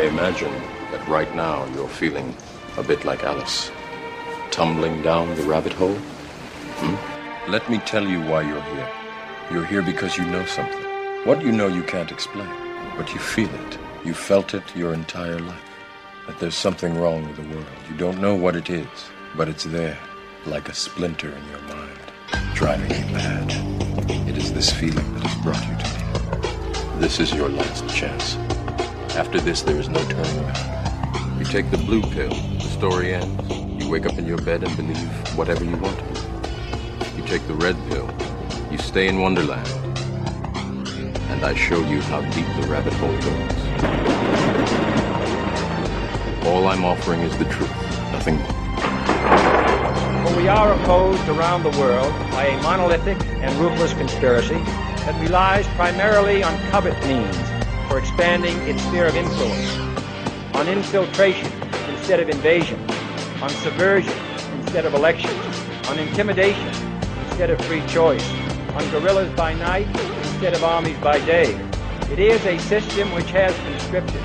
imagine that right now you're feeling a bit like Alice, tumbling down the rabbit hole. Let me tell you why you're here. You're here because you know something. What you know you can't explain, but you feel it. You felt it your entire life. That there's something wrong with the world. You don't know what it is, but it's there, like a splinter in your mind, driving you mad. It is this feeling that has brought you to me. This is your last chance. After this, there is no turning back. You take the blue pill, the story ends. You wake up in your bed and believe whatever you want to. You take the red pill, you stay in Wonderland, and I show you how deep the rabbit hole goes. All I'm offering is the truth, nothing more. For we are opposed around the world by a monolithic and ruthless conspiracy that relies primarily on covert means for expanding its sphere of influence, on infiltration instead of invasion, on subversion instead of elections, on intimidation instead of free choice, on guerrillas by night instead of armies by day. It is a system which has conscripted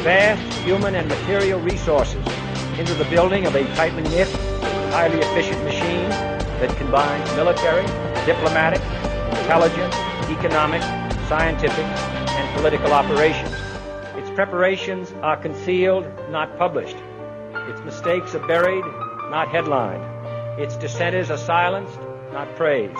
vast human and material resources into the building of a tightly knit, highly efficient machine that combines military, diplomatic, intelligence, economic, scientific, and political operations. Its preparations are concealed, not published. Its mistakes are buried, not headlined. Its dissenters are silenced, not praised.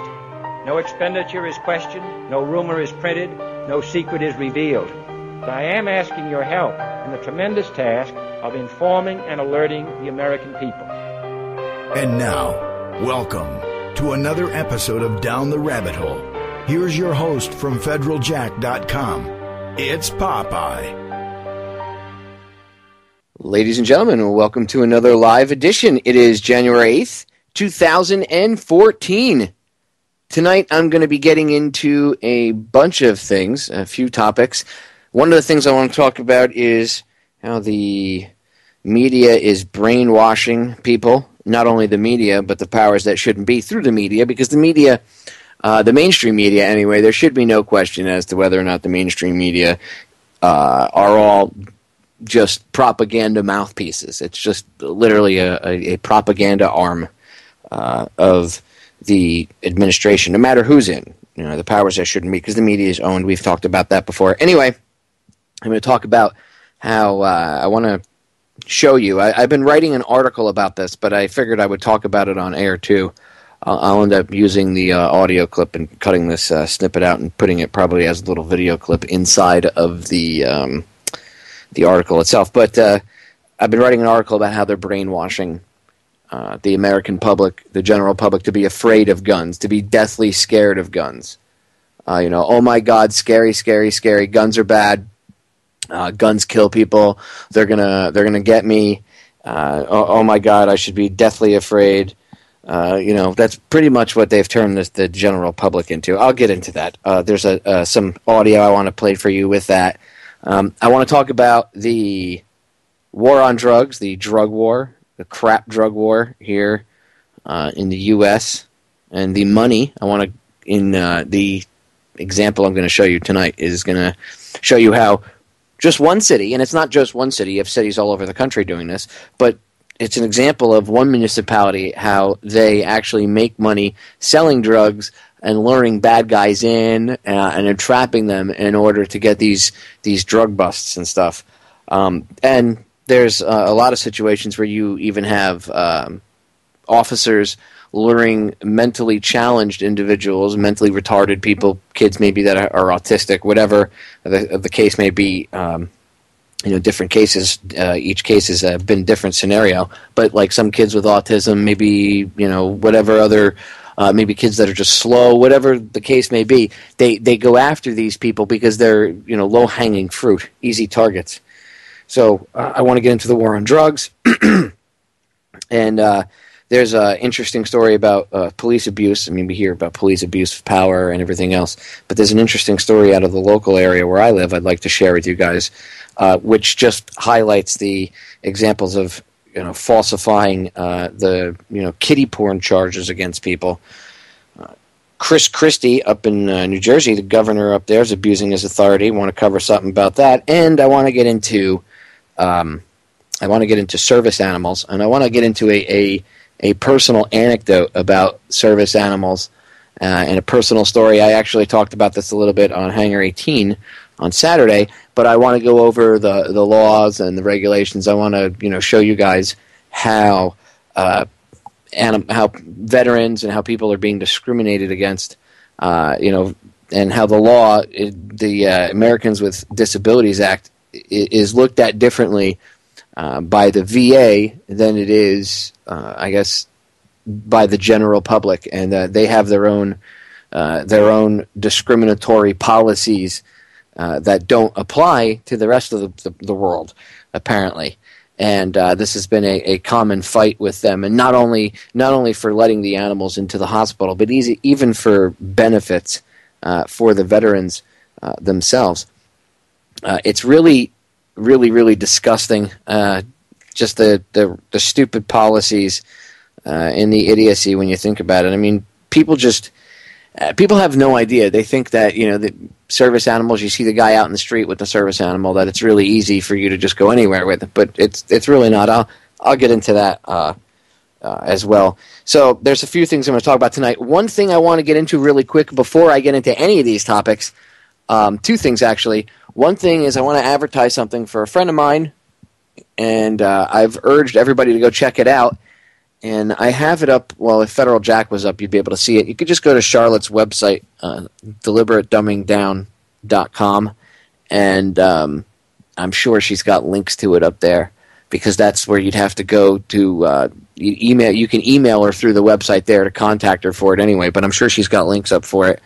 No expenditure is questioned, no rumor is printed, no secret is revealed. But I am asking your help in the tremendous task of informing and alerting the American people. And now, welcome to another episode of Down the Rabbit Hole. Here's your host from federaljack.com. It's Popeye. Ladies and gentlemen, welcome to another live edition. It is January 8th, 2014. Tonight I'm going to be getting into a bunch of things, a few topics. One of the things I want to talk about is how the media is brainwashing people, not only the media, but the powers that shouldn't be through the media, because the media, the mainstream media anyway, there should be no question as to whether or not the mainstream media are all just propaganda mouthpieces. It's just literally a propaganda arm of the administration, no matter who's in, the powers that shouldn't be, because the media is owned. We've talked about that before. Anyway, I'm going to talk about how I want to show you. I've been writing an article about this, but I figured I would talk about it on air too. I'll end up using the audio clip and cutting this snippet out and putting it probably as a little video clip inside of the article itself. But I've been writing an article about how they're brainwashing the American public, the general public, to be afraid of guns, to be deathly scared of guns. Oh my God, scary, scary, scary. Guns are bad. Guns kill people. They're gonna get me. Oh my God, I should be deathly afraid. That's pretty much what they've turned the general public into. I'll get into that. There's some audio I want to play for you with that. I want to talk about the war on drugs, the drug war, the crap drug war here in the U.S. and the money. The example I'm going to show you tonight is going to show you how just one city, and it's not just one city, you have cities all over the country doing this, but it's an example of one municipality, how they actually make money selling drugs and luring bad guys in and entrapping them in order to get these drug busts and stuff. And there's a lot of situations where you even have officers luring mentally challenged individuals, mentally retarded people, kids maybe that are autistic, whatever the case may be. Different cases. Each case has been a different scenario. But like some kids with autism, maybe whatever other, maybe kids that are just slow, whatever the case may be, they go after these people because they're low hanging fruit, easy targets. So I want to get into the war on drugs, and there's an interesting story about police abuse. I mean, we hear about police abuse of power and everything else, but there's an interesting story out of the local area where I live I'd like to share with you guys, which just highlights the examples of falsifying the kiddie porn charges against people. Chris Christie up in New Jersey, the governor up there, is abusing his authority. I want to cover something about that, and I want to get into I want to get into service animals, and I want to get into a personal anecdote about service animals and a personal story. I actually talked about this a little bit on Hangar 18 on Saturday, but I want to go over the laws and the regulations. I want to show you guys how veterans and how people are being discriminated against, and how the law, the Americans with Disabilities Act, is looked at differently by the VA than it is, I guess, by the general public, and they have their own discriminatory policies that don't apply to the rest of the world, apparently. And this has been a common fight with them, and not only for letting the animals into the hospital, but even for benefits for the veterans themselves. It's really, really, really disgusting. Just the stupid policies and the idiocy when you think about it. I mean, people have no idea. They think that the service animals. You see the guy out in the street with the service animal, that it's really easy for you to just go anywhere with it, but it's really not. I'll get into that as well. So there's a few things I'm going to talk about tonight. One thing I want to get into really quick before I get into any of these topics. Two things actually. One thing is I want to advertise something for a friend of mine, and I've urged everybody to go check it out. And I have it up. Well, if Federal Jack was up, you'd be able to see it. You could just go to Charlotte's website, deliberatedumbingdown.com, and I'm sure she's got links to it up there, because that's where you'd have to go to email. You can email her through the website there to contact her for it anyway, but I'm sure she's got links up for it.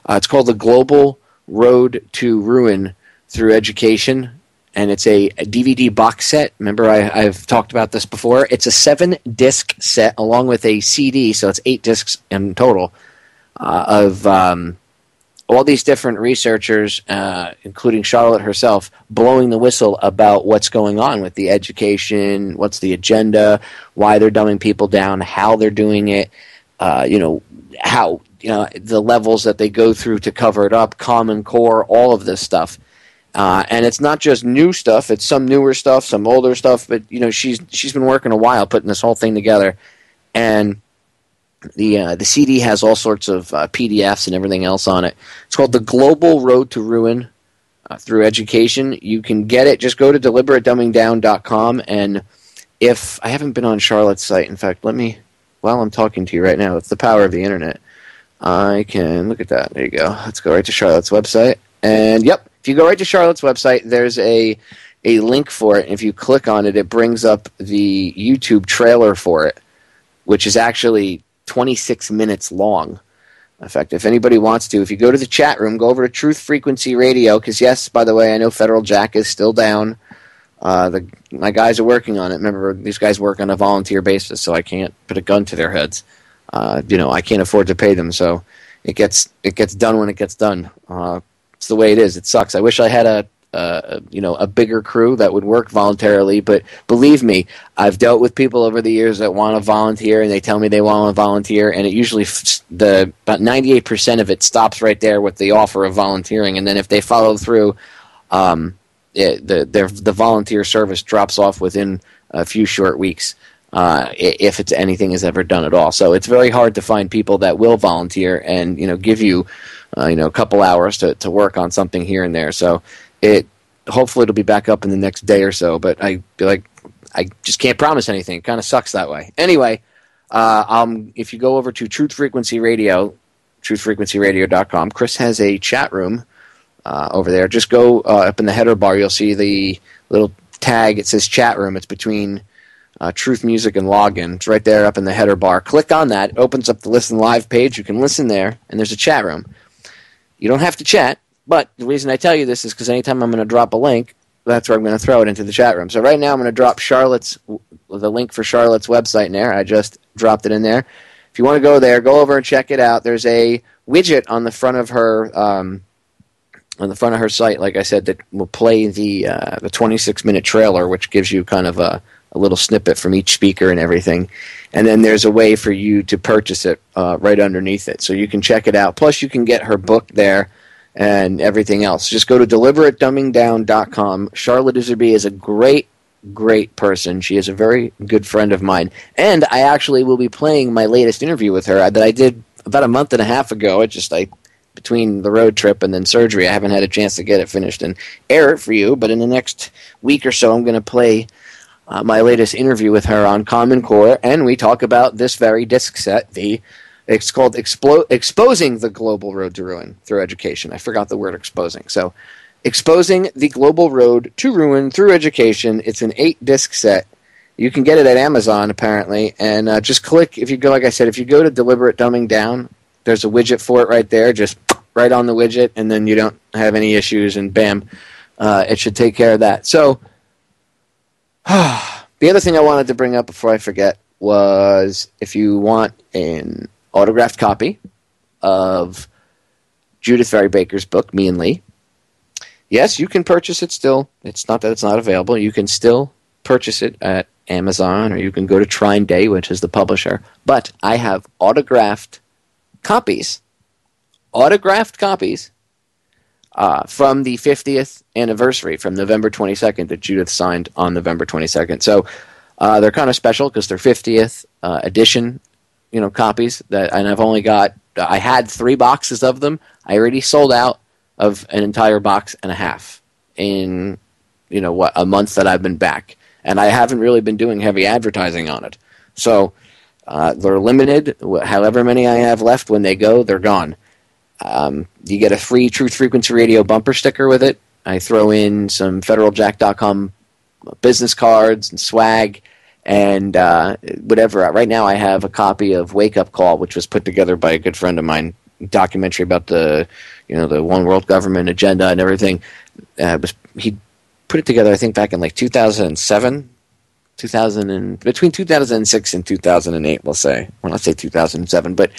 It's called The Global Road to Ruin Through Education. And it's a DVD box set. Remember, I've talked about this before. It's a 7-disc set along with a CD, so it's 8 discs in total, of all these different researchers, including Charlotte herself, blowing the whistle about what's going on with the education, what's the agenda, why they're dumbing people down, how they're doing it, how the levels that they go through to cover it up, Common Core, all of this stuff. And it's not just new stuff; it's some newer stuff, some older stuff. But she's been working a while putting this whole thing together, and the CD has all sorts of PDFs and everything else on it. It's called The Global Road to Ruin Through Education. You can get it. Just go to deliberatedumbingdown.com, and if I haven't been on Charlotte's site, in fact, while I'm talking to you right now, it's the power of the internet. I can look at that. There you go. Let's go right to Charlotte's website, and yep. If you go right to Charlotte's website, there's a link for it. And if you click on it, it brings up the YouTube trailer for it, which is actually 26 minutes long. In fact, if anybody wants to, if you go to the chat room, go over to Truth Frequency Radio, because yes, by the way, I know Federal Jack is still down. My guys are working on it. Remember, these guys work on a volunteer basis, so I can't put a gun to their heads. I can't afford to pay them, so it gets done when it gets done. It's the way it is. It sucks. I wish I had a bigger crew that would work voluntarily, but believe me, I've dealt with people over the years that want to volunteer, and they tell me they want to volunteer, and it usually about 98% of it stops right there with the offer of volunteering, and then if they follow through, the volunteer service drops off within a few short weeks, if it's anything is ever done at all. So it's very hard to find people that will volunteer and give you a couple hours to work on something here and there. So hopefully it'll be back up in the next day or so, but I feel like I just can't promise anything. It kind of sucks that way. Anyway, if you go over to Truth Frequency Radio, truthfrequencyradio.com, Chris has a chat room over there. Just go up in the header bar. You'll see the little tag. It says chat room. It's between Truth Music and Login. It's right there up in the header bar. Click on that. It opens up the Listen Live page. You can listen there, and there's a chat room. You don't have to chat, but the reason I tell you this is because anytime I'm going to drop a link, that's where I'm going to throw it into the chat room. So right now I'm going to drop the link for Charlotte's website in there. I just dropped it in there. If you want to go there, go over and check it out. There's a widget on the front of her site, like I said, that will play the 26-minute trailer, which gives you kind of a little snippet from each speaker and everything. And then there's a way for you to purchase it right underneath it. So you can check it out. Plus you can get her book there and everything else. Just go to deliberatedumbingdown.com. Charlotte Iserby is a great great person. She is a very good friend of mine. And I actually will be playing my latest interview with her that I did about a month and a half ago. Between the road trip and then surgery, I haven't had a chance to get it finished and air it for you. But in the next week or so, I'm going to play my latest interview with her on Common Core, and we talk about this very disc set. It's called Exposing the Global Road to Ruin Through Education. I forgot the word exposing. So, Exposing the Global Road to Ruin Through Education. It's an 8-disc set. You can get it at Amazon, apparently, and just click, if you go to Deliberate Dumbing Down, there's a widget for it right there, just right on the widget, and then you don't have any issues, and bam, it should take care of that. So, the other thing I wanted to bring up before I forget was if you want an autographed copy of Judith Vary Baker's book, Me and Lee, yes, you can purchase it still. It's not that it's not available. You can still purchase it at Amazon, or you can go to Trine Day, which is the publisher. But I have autographed copies from the 50th anniversary from November 22nd that Judith signed on November 22nd. So they're kind of special because they're 50th edition, copies and I've only I had 3 boxes of them. I already sold out of an entire box and a half in, a month that I've been back. And I haven't really been doing heavy advertising on it. So they're limited. However many I have left, when they go, they're gone. You get a free Truth Frequency Radio bumper sticker with it. I throw in some federaljack.com business cards and swag and whatever. Right now I have a copy of Wake Up Call, which was put together by a good friend of mine, documentary about the one world government agenda and everything. He put it together, I think, back in like 2007, between 2006 and 2008, we'll say. Well, let's say 2007, but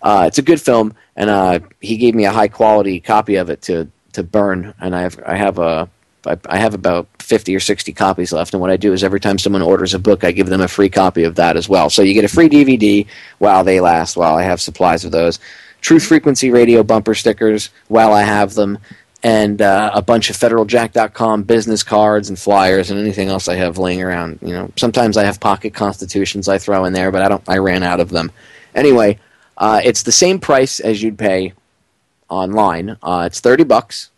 it's a good film, and he gave me a high quality copy of it to burn, and I have about 50 or 60 copies left. And what I do is every time someone orders a book, I give them a free copy of that as well. So you get a free DVD while they last, while I have supplies of those. Truth Frequency Radio bumper stickers while I have them, and a bunch of federaljack.com business cards and flyers and anything else I have laying around. Sometimes I have pocket constitutions I throw in there, but I ran out of them. Anyway, it's the same price as you'd pay online. It's $30.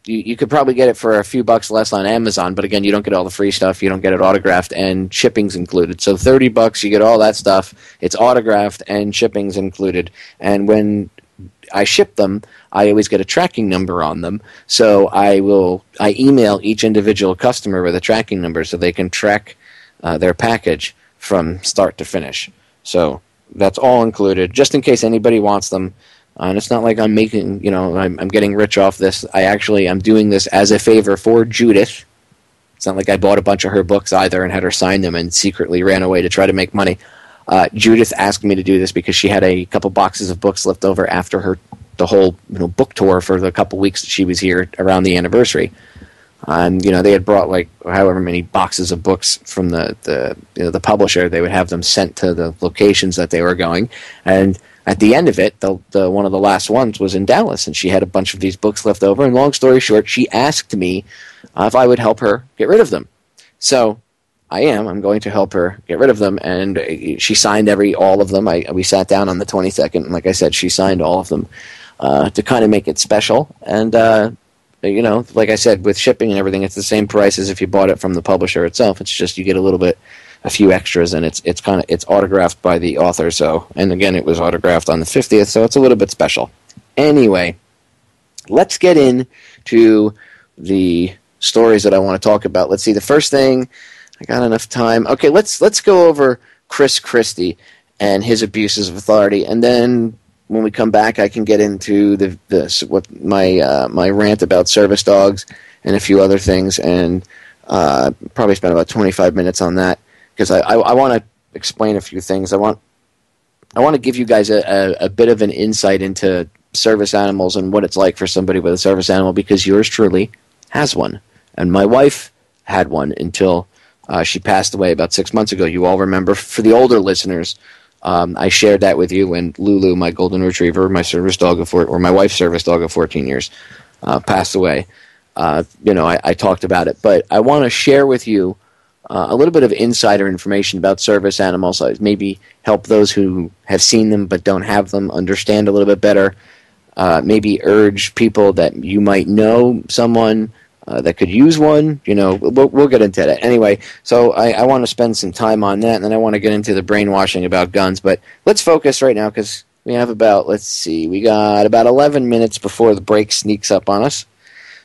You could probably get it for a few bucks less on Amazon, but again, you don't get all the free stuff. You don't get it autographed, and shipping's included. So $30, you get all that stuff. It's autographed and shipping's included. And when I ship them, I always get a tracking number on them. So I email each individual customer with a tracking number so they can track their package from start to finish. So that's all included, just in case anybody wants them. And it's not like I'm making, I'm getting rich off this. I'm doing this as a favor for Judith. It's not like I bought a bunch of her books either and had her sign them and secretly ran away to try to make money. Judith asked me to do this because she had a couple boxes of books left over after the whole book tour for the couple weeks that she was here around the anniversary. And they had brought like however many boxes of books from the publisher. They would have them sent to the locations that they were going. And at the end of it, the one of the last ones was in Dallas, and she had a bunch of these books left over. And long story short, she asked me if I would help her get rid of them. So I'm going to help her get rid of them, and she signed all of them. We sat down on the 22nd, and like I said, she signed all of them to kind of make it special. And like I said, with shipping and everything, it's the same price as if you bought it from the publisher itself. It's just you get a few extras, and it's autographed by the author. So, and again, it was autographed on the 50th, so it's a little bit special. Anyway, let's get into the stories that I want to talk about. Let's see. The first thing, I got enough time. Okay, let's go over Chris Christie and his abuses of authority, and then when we come back, I can get into my rant about service dogs and a few other things, and probably spend about 25 minutes on that because I want to explain a few things. I want to give you guys a bit of an insight into service animals and what it's like for somebody with a service animal, because yours truly has one, and my wife had one until she passed away about 6 months ago. You all remember, for the older listeners, I shared that with you when Lulu, my golden retriever, my service dog my wife's service dog of 14 years, passed away. I talked about it. But I want to share with you a little bit of insider information about service animals, maybe help those who have seen them but don't have them understand a little bit better, maybe urge people that you might know someone that could use one. We'll get into that. Anyway, so I want to spend some time on that, and then I want to get into the brainwashing about guns. But let's focus right now, because we have we got about 11 minutes before the break sneaks up on us.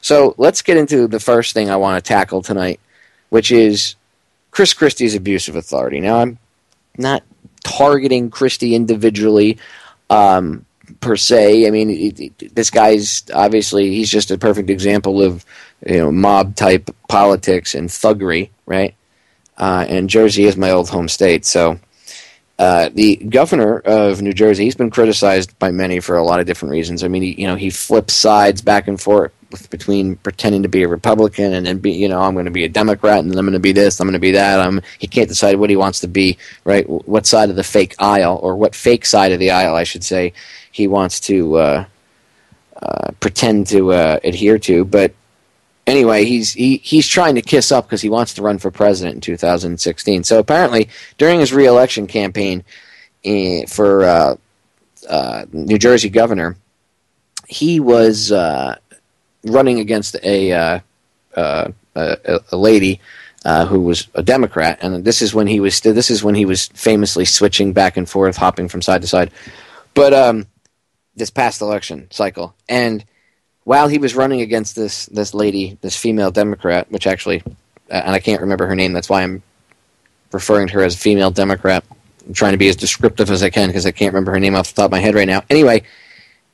So let's get into the first thing I want to tackle tonight, which is Chris Christie's abuse of authority. Now, I'm not targeting Christie individually per se. I mean, this guy's obviously, he's just a perfect example of mob-type politics and thuggery, right? And Jersey is my old home state, so the governor of New Jersey, he's been criticized by many for a lot of different reasons. I mean, he flips sides back and forth between pretending to be a Republican and then I'm going to be a Democrat, and then I'm going to be this, I'm going to be that. He can't decide what he wants to be, right? What side of the fake aisle, or what fake side of the aisle, I should say, he wants to pretend to adhere to. But anyway, he's trying to kiss up because he wants to run for president in 2016. So apparently, during his re-election campaign for New Jersey governor, he was running against a lady who was a Democrat, and this is when he was famously switching back and forth, hopping from side to side. But this past election cycle, and while he was running against this lady, this female Democrat, which actually, and I can't remember her name, that's why I'm referring to her as a female Democrat. I'm trying to be as descriptive as I can because I can't remember her name off the top of my head right now. Anyway,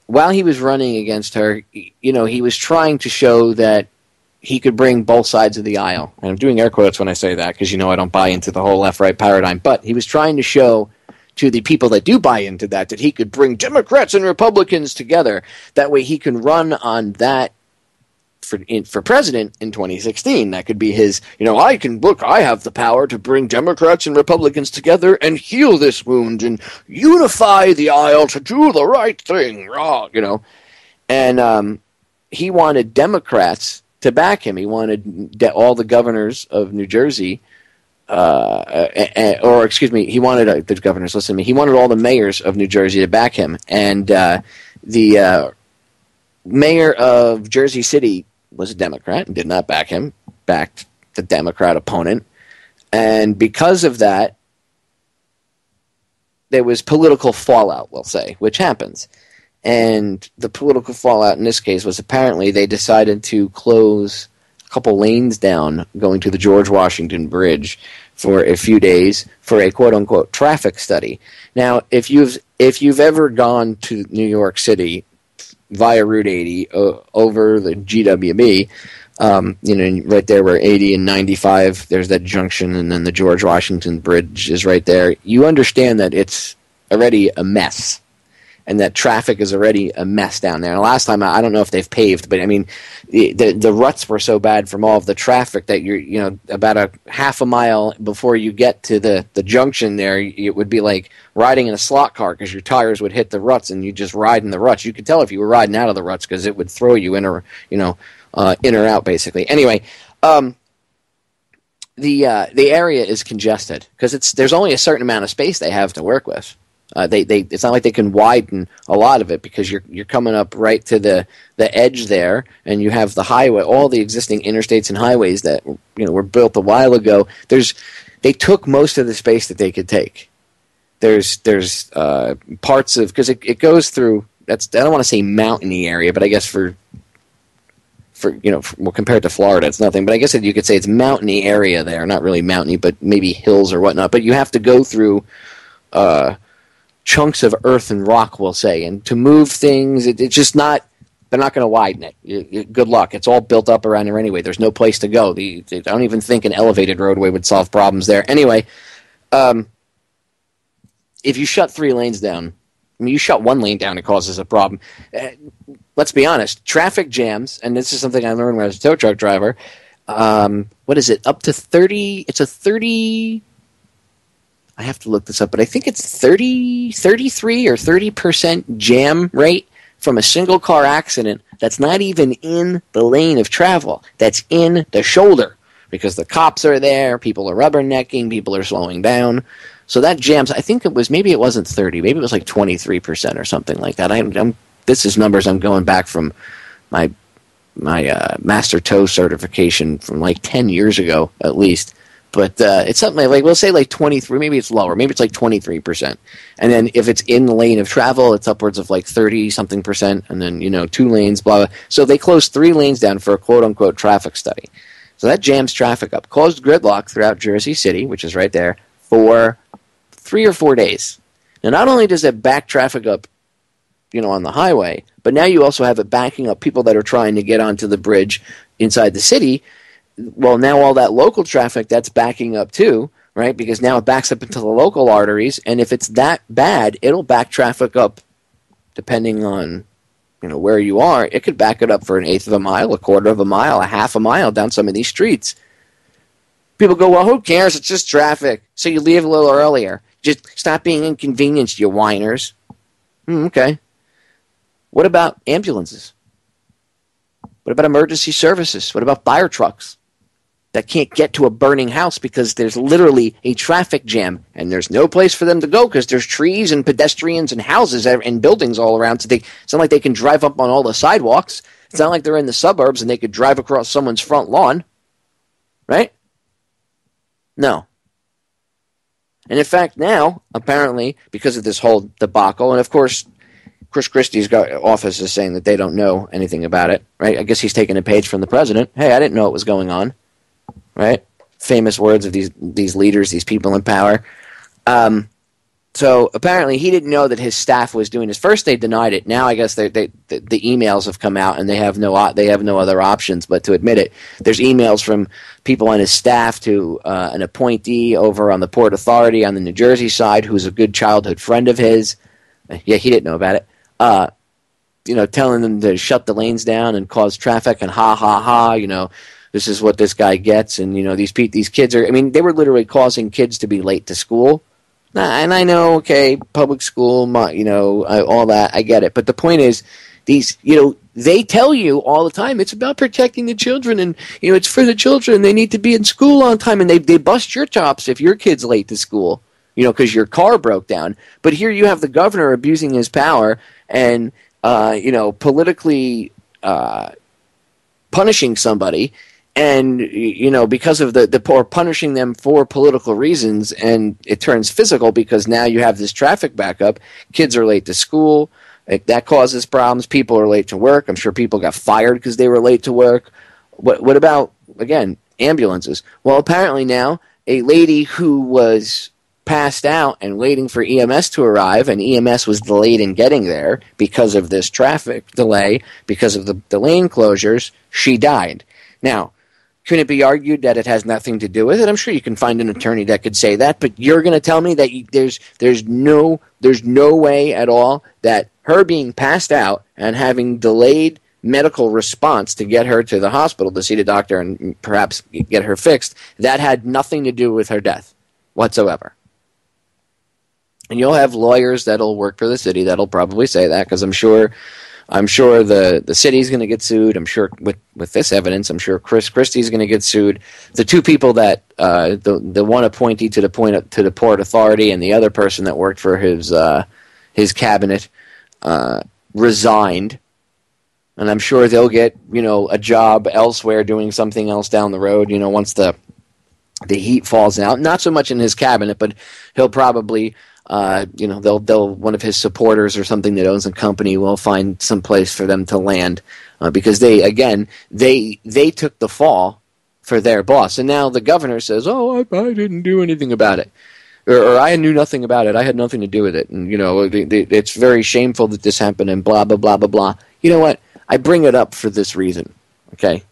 while he was running against her, he was trying to show that he could bring both sides of the aisle. And I'm doing air quotes when I say that because I don't buy into the whole left-right paradigm. But he was trying to show to the people that do buy into that he could bring Democrats and Republicans together. That way he can run on that for president in 2016. That could be his, I have the power to bring Democrats and Republicans together and heal this wound and unify the aisle to do the right thing, And he wanted Democrats to back him. He wanted all the governors of New Jersey, he wanted the governors, listen to me, he wanted all the mayors of New Jersey to back him. And the mayor of Jersey City was a Democrat and did not back him, backed the Democrat opponent. And because of that, there was political fallout, we'll say, which happens. And the political fallout in this case was apparently they decided to close a couple lanes down going to the George Washington Bridge for a few days for a quote-unquote traffic study. Now, if you've ever gone to New York City via Route 80 over the GWB, right there where 80 and 95, there's that junction, and then the George Washington Bridge is right there. You understand that it's already a mess, and that traffic is already a mess down there. And last time, I don't know if they've paved, but I mean, the ruts were so bad from all of the traffic that you're, about a half a mile before you get to the junction there, it would be like riding in a slot car because your tires would hit the ruts and you just ride in the ruts. You could tell if you were riding out of the ruts because it would throw you in or, in or out basically. Anyway, the area is congested because there's only a certain amount of space they have to work with. It's not like they can widen a lot of it because you're coming up right to the edge there, and you have the highway, all the existing interstates and highways that were built a while ago. They took most of the space that they could take. There's parts of, because it goes through, I don't want to say mountainy area, but I guess for compared to Florida, it's nothing. But I guess you could say it's mountainy area there, not really mountainy, but maybe hills or whatnot. But you have to go through chunks of earth and rock, we'll say, and to move things, it's just not. They're not going to widen it. Good luck. It's all built up around there anyway. There's no place to go. I don't even think an elevated roadway would solve problems there. Anyway, if you shut 3 lanes down, you shut 1 lane down, it causes a problem. Let's be honest. Traffic jams, and this is something I learned when I was a tow truck driver. What is it? Up to 30? It's a 30. I have to look this up, but I think it's 33 or 30% jam rate from a single car accident that's not even in the lane of travel, that's in the shoulder, because the cops are there, people are rubbernecking, people are slowing down. So that jams, I think maybe it wasn't 30, maybe it was like 23% or something like that. This is numbers I'm going back from my master tow certification from like 10 years ago at least. But it's something like, we'll say like 23, maybe it's lower, maybe it's like 23%. And then if it's in the lane of travel, it's upwards of like 30-something percent, and then, 2 lanes, blah, blah. So they closed 3 lanes down for a quote-unquote traffic study. So that jams traffic up, caused gridlock throughout Jersey City, which is right there, for 3 or 4 days. Now, not only does it back traffic up, on the highway, but now you also have it backing up people that are trying to get onto the bridge inside the city. Well, now all that local traffic, that's backing up too, right? Because now it backs up into the local arteries, and if it's that bad, it'll back traffic up, depending on, where you are. It could back it up for 1/8 of a mile, 1/4 of a mile, 1/2 a mile down some of these streets. People go, well, who cares? It's just traffic. So you leave a little earlier. Just stop being inconvenienced, you whiners. Okay. What about ambulances? What about emergency services? What about fire trucks that can't get to a burning house because there's literally a traffic jam and there's no place for them to go because there's trees and pedestrians and houses and buildings all around. So it's not like they can drive up on all the sidewalks. It's not like they're in the suburbs and they could drive across someone's front lawn. Right? No. And in fact, now, apparently, because of this whole debacle, and of course, Chris Christie's office is saying that they don't know anything about it, right? I guess he's taking a page from the president. Hey, I didn't know it was going on, right? Famous words of these leaders, these people in power. So apparently he didn't know that his staff was doing this. First they denied it. Now I guess the emails have come out and they have no other options but to admit it. There's emails from people on his staff to an appointee over on the Port Authority on the New Jersey side who's a good childhood friend of his. Yeah, he didn't know about it. Telling them to shut the lanes down and cause traffic and ha, this is what this guy gets. And, these kids they were literally causing kids to be late to school. And I know, okay, public school, all that, I get it. But the point is, they tell you all the time, it's about protecting the children and, it's for the children. They need to be in school on time. And they bust your chops if your kid's late to school, because your car broke down. But here you have the governor abusing his power and, politically punishing somebody. And, because of or punishing them for political reasons, and it turns physical because now you have this traffic backup. Kids are late to school. That causes problems. People are late to work. I'm sure people got fired because they were late to work. What about, again, ambulances? Well, apparently now a lady who was passed out and waiting for EMS to arrive, and EMS was delayed in getting there because of this traffic delay, because of the lane closures, she died. Now, can it be argued that it has nothing to do with it? I'm sure you can find an attorney that could say that, but you're going to tell me that there's no way at all that her being passed out and having delayed medical response to get her to the hospital to see the doctor and perhaps get her fixed, that had nothing to do with her death whatsoever. And you'll have lawyers that'll work for the city that'll probably say that, because I'm sure the city's going to get sued. I'm sure with this evidence, I'm sure Chris Christie's going to get sued. The two people that the one appointee to the Port Authority and the other person that worked for his cabinet resigned, and I'm sure they'll get a job elsewhere doing something else down the road. Once the heat falls out, not so much in his cabinet, but he'll probably. They'll one of his supporters or something that owns a company will find some place for them to land because they took the fall for their boss, and now the governor says, "Oh, I didn't do anything about it," or "I knew nothing about it. I had nothing to do with it," and it's very shameful that this happened, and blah blah blah blah blah. You know what? I bring it up for this reason. Okay,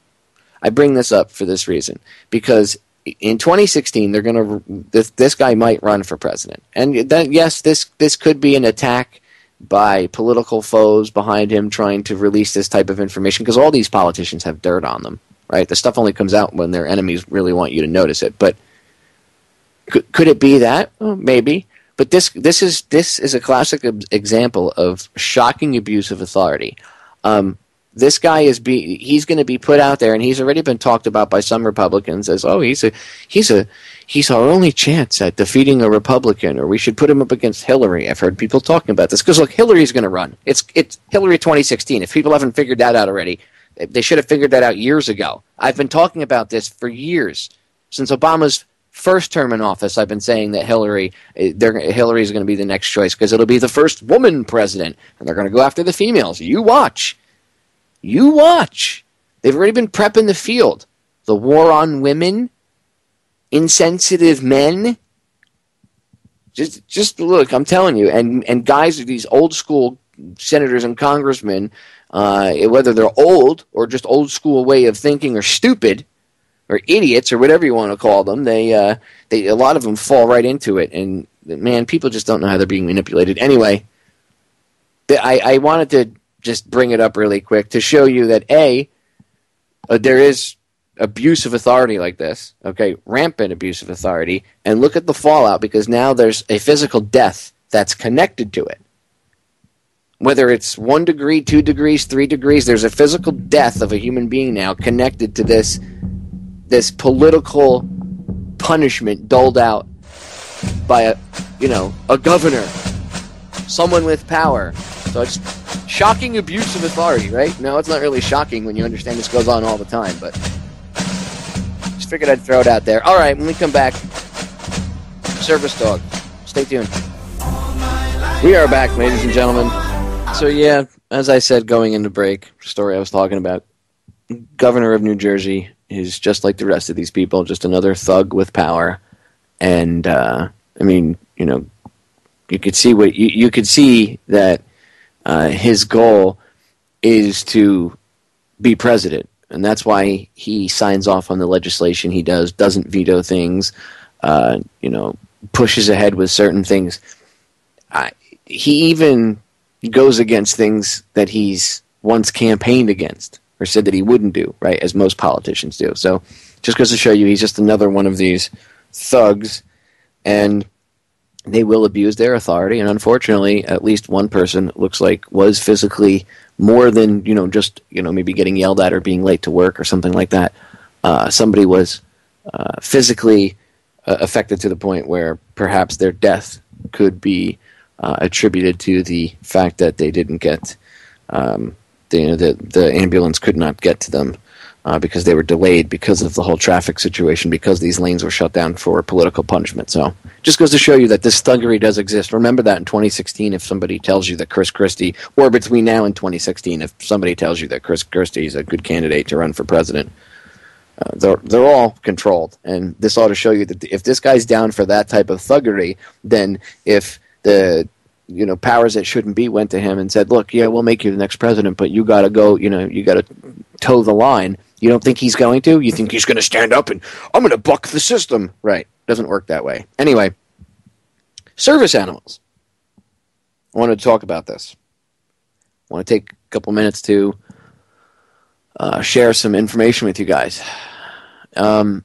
I bring this up for this reason because. In 2016, they're going to. This guy might run for president, and yes, this could be an attack by political foes behind him trying to release this type of information because all these politicians have dirt on them, right? The stuff only comes out when their enemies really want you to notice it. But could it be that? Well, maybe. But this is a classic example of shocking abuse of authority. This guy he's going to be put out there, and he's already been talked about by some Republicans as, oh, he's our only chance at defeating a Republican, or we should put him up against Hillary. I've heard people talking about this because look, Hillary's going to run. It's Hillary 2016. If people haven't figured that out already, they should have figured that out years ago. I've been talking about this for years. Since Obama's first term in office, I've been saying that Hillary is going to be the next choice because it'll be the first woman president, and they're going to go after the females. You watch. You watch. They've already been prepping the field. The war on women, insensitive men. Just look, I'm telling you. And guys, these old school senators and congressmen, whether they're old or just old school way of thinking or stupid or idiots or whatever you want to call them, a lot of them fall right into it. And man, people just don't know how they're being manipulated. Anyway, I wanted to just bring it up really quick to show you that there is abuse of authority like this, okay, rampant abuse of authority, and look at the fallout because now there's a physical death that's connected to it. Whether it's 1 degree, 2 degrees, 3 degrees, there's a physical death of a human being now connected to this political punishment doled out by a governor, someone with power. So it's shocking abuse of authority, right? No, it's not really shocking when you understand this goes on all the time, but just figured I'd throw it out there. All right, when we come back, Service Dog. Stay tuned. We are back, ladies and gentlemen. So yeah, as I said going into break, story I was talking about, Governor of New Jersey is just like the rest of these people, just another thug with power. And you could see you could see that his goal is to be president, and that's why he signs off on the legislation he does, doesn't veto things, pushes ahead with certain things. He even goes against things that he's once campaigned against or said that he wouldn't do, right, as most politicians do. So just goes to show you he's just another one of these thugs, and they will abuse their authority, and unfortunately, at least one person looks like was physically more than, maybe getting yelled at or being late to work or something like that. Somebody was physically affected to the point where perhaps their death could be attributed to the fact that they didn't get, the ambulance could not get to them because they were delayed because of the whole traffic situation, because these lanes were shut down for political punishment. So just goes to show you that this thuggery does exist. Remember that in 2016, if somebody tells you that Chris Christie, or between now and 2016, if somebody tells you that Chris Christie is a good candidate to run for president, they're all controlled. And this ought to show you that if this guy's down for that type of thuggery, then if the powers that shouldn't be went to him and said, look, yeah, we'll make you the next president, but you got to go, you got to toe the line. You don't think he's going to? You think he's going to stand up and, I'm going to buck the system. Right. Doesn't work that way. Anyway, service animals. I want to talk about this. I want to take a couple minutes to share some information with you guys. I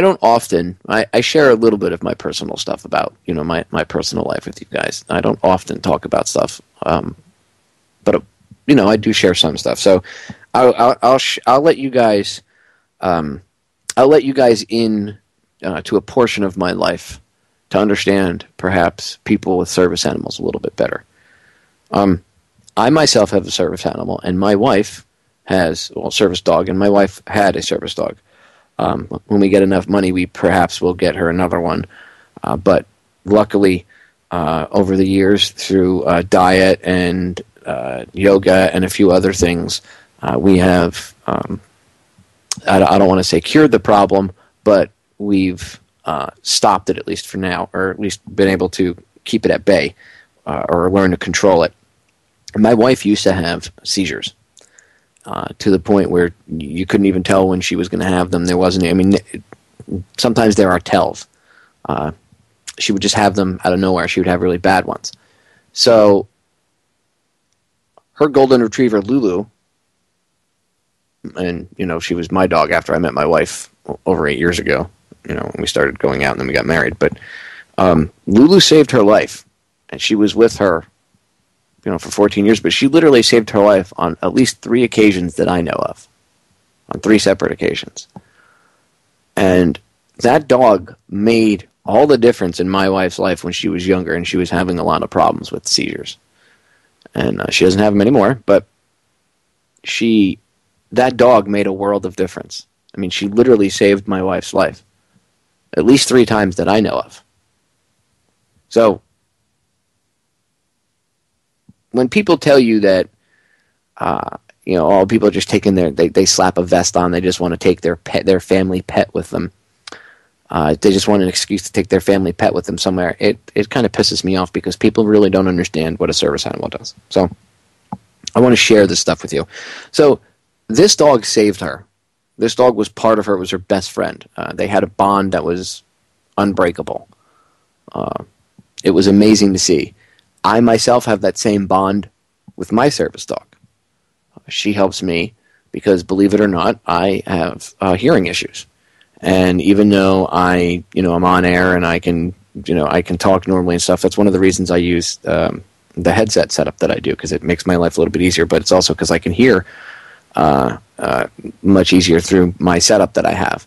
don't often, I share a little bit of my personal stuff about, my personal life with you guys. I don't often talk about stuff, but I do share some stuff. So I'll let you guys, in to a portion of my life to understand perhaps people with service animals a little bit better. I myself have a service animal, and my wife has a service dog, and my wife had a service dog. When we get enough money, we perhaps will get her another one. But luckily, over the years, through diet and yoga and a few other things, we have, I don't want to say cured the problem, but we've stopped it, at least for now, or at least been able to keep it at bay or learn to control it. My wife used to have seizures. To the point where you couldn't even tell when she was going to have them. There wasn't, sometimes there are tells. She would just have them out of nowhere. She would have really bad ones. So her golden retriever, Lulu, and, she was my dog after I met my wife over 8 years ago, when we started going out and then we got married. But Lulu saved her life, and she was with her, for 14 years, but she literally saved her life on at least 3 occasions that I know of, on 3 separate occasions. And that dog made all the difference in my wife's life when she was younger and she was having a lot of problems with seizures. And she doesn't have them anymore, but that dog made a world of difference. I mean, she literally saved my wife's life at least 3 times that I know of. So, when people tell you that, all people are just taking they slap a vest on, they just want to take their family pet with them. They just want an excuse to take their family pet with them somewhere. It kind of pisses me off because people really don't understand what a service animal does. So, I want to share this stuff with you. So, this dog saved her. This dog was part of her. It was her best friend. They had a bond that was unbreakable. It was amazing to see. I myself have that same bond with my service dog. She helps me because, believe it or not, I have hearing issues. And even though I'm on air and I can talk normally and stuff, that's one of the reasons I use the headset setup that I do, because it makes my life a little bit easier, but it's also because I can hear much easier through my setup that I have.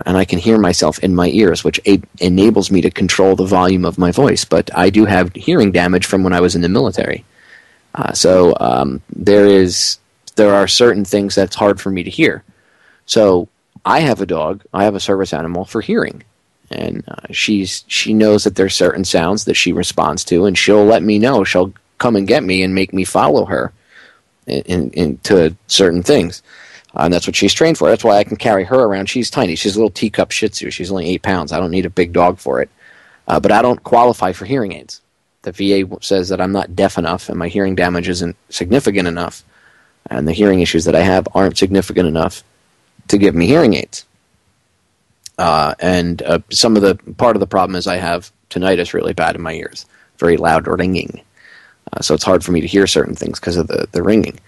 And I can hear myself in my ears, which enables me to control the volume of my voice. But I do have hearing damage from when I was in the military. So there are certain things that's hard for me to hear. So I have a dog, I have a service animal for hearing. And she knows that there's certain sounds that she responds to, and she'll let me know. She'll come and get me and make me follow her into certain things. And that's what she's trained for. That's why I can carry her around. She's tiny. She's a little teacup Shih Tzu. She's only 8 pounds. I don't need a big dog for it. But I don't qualify for hearing aids. The VA says that I'm not deaf enough and my hearing damage isn't significant enough, and the hearing issues that I have aren't significant enough to give me hearing aids. And part of the problem is I have tinnitus really bad in my ears. Very loud ringing. So it's hard for me to hear certain things because of the ringing.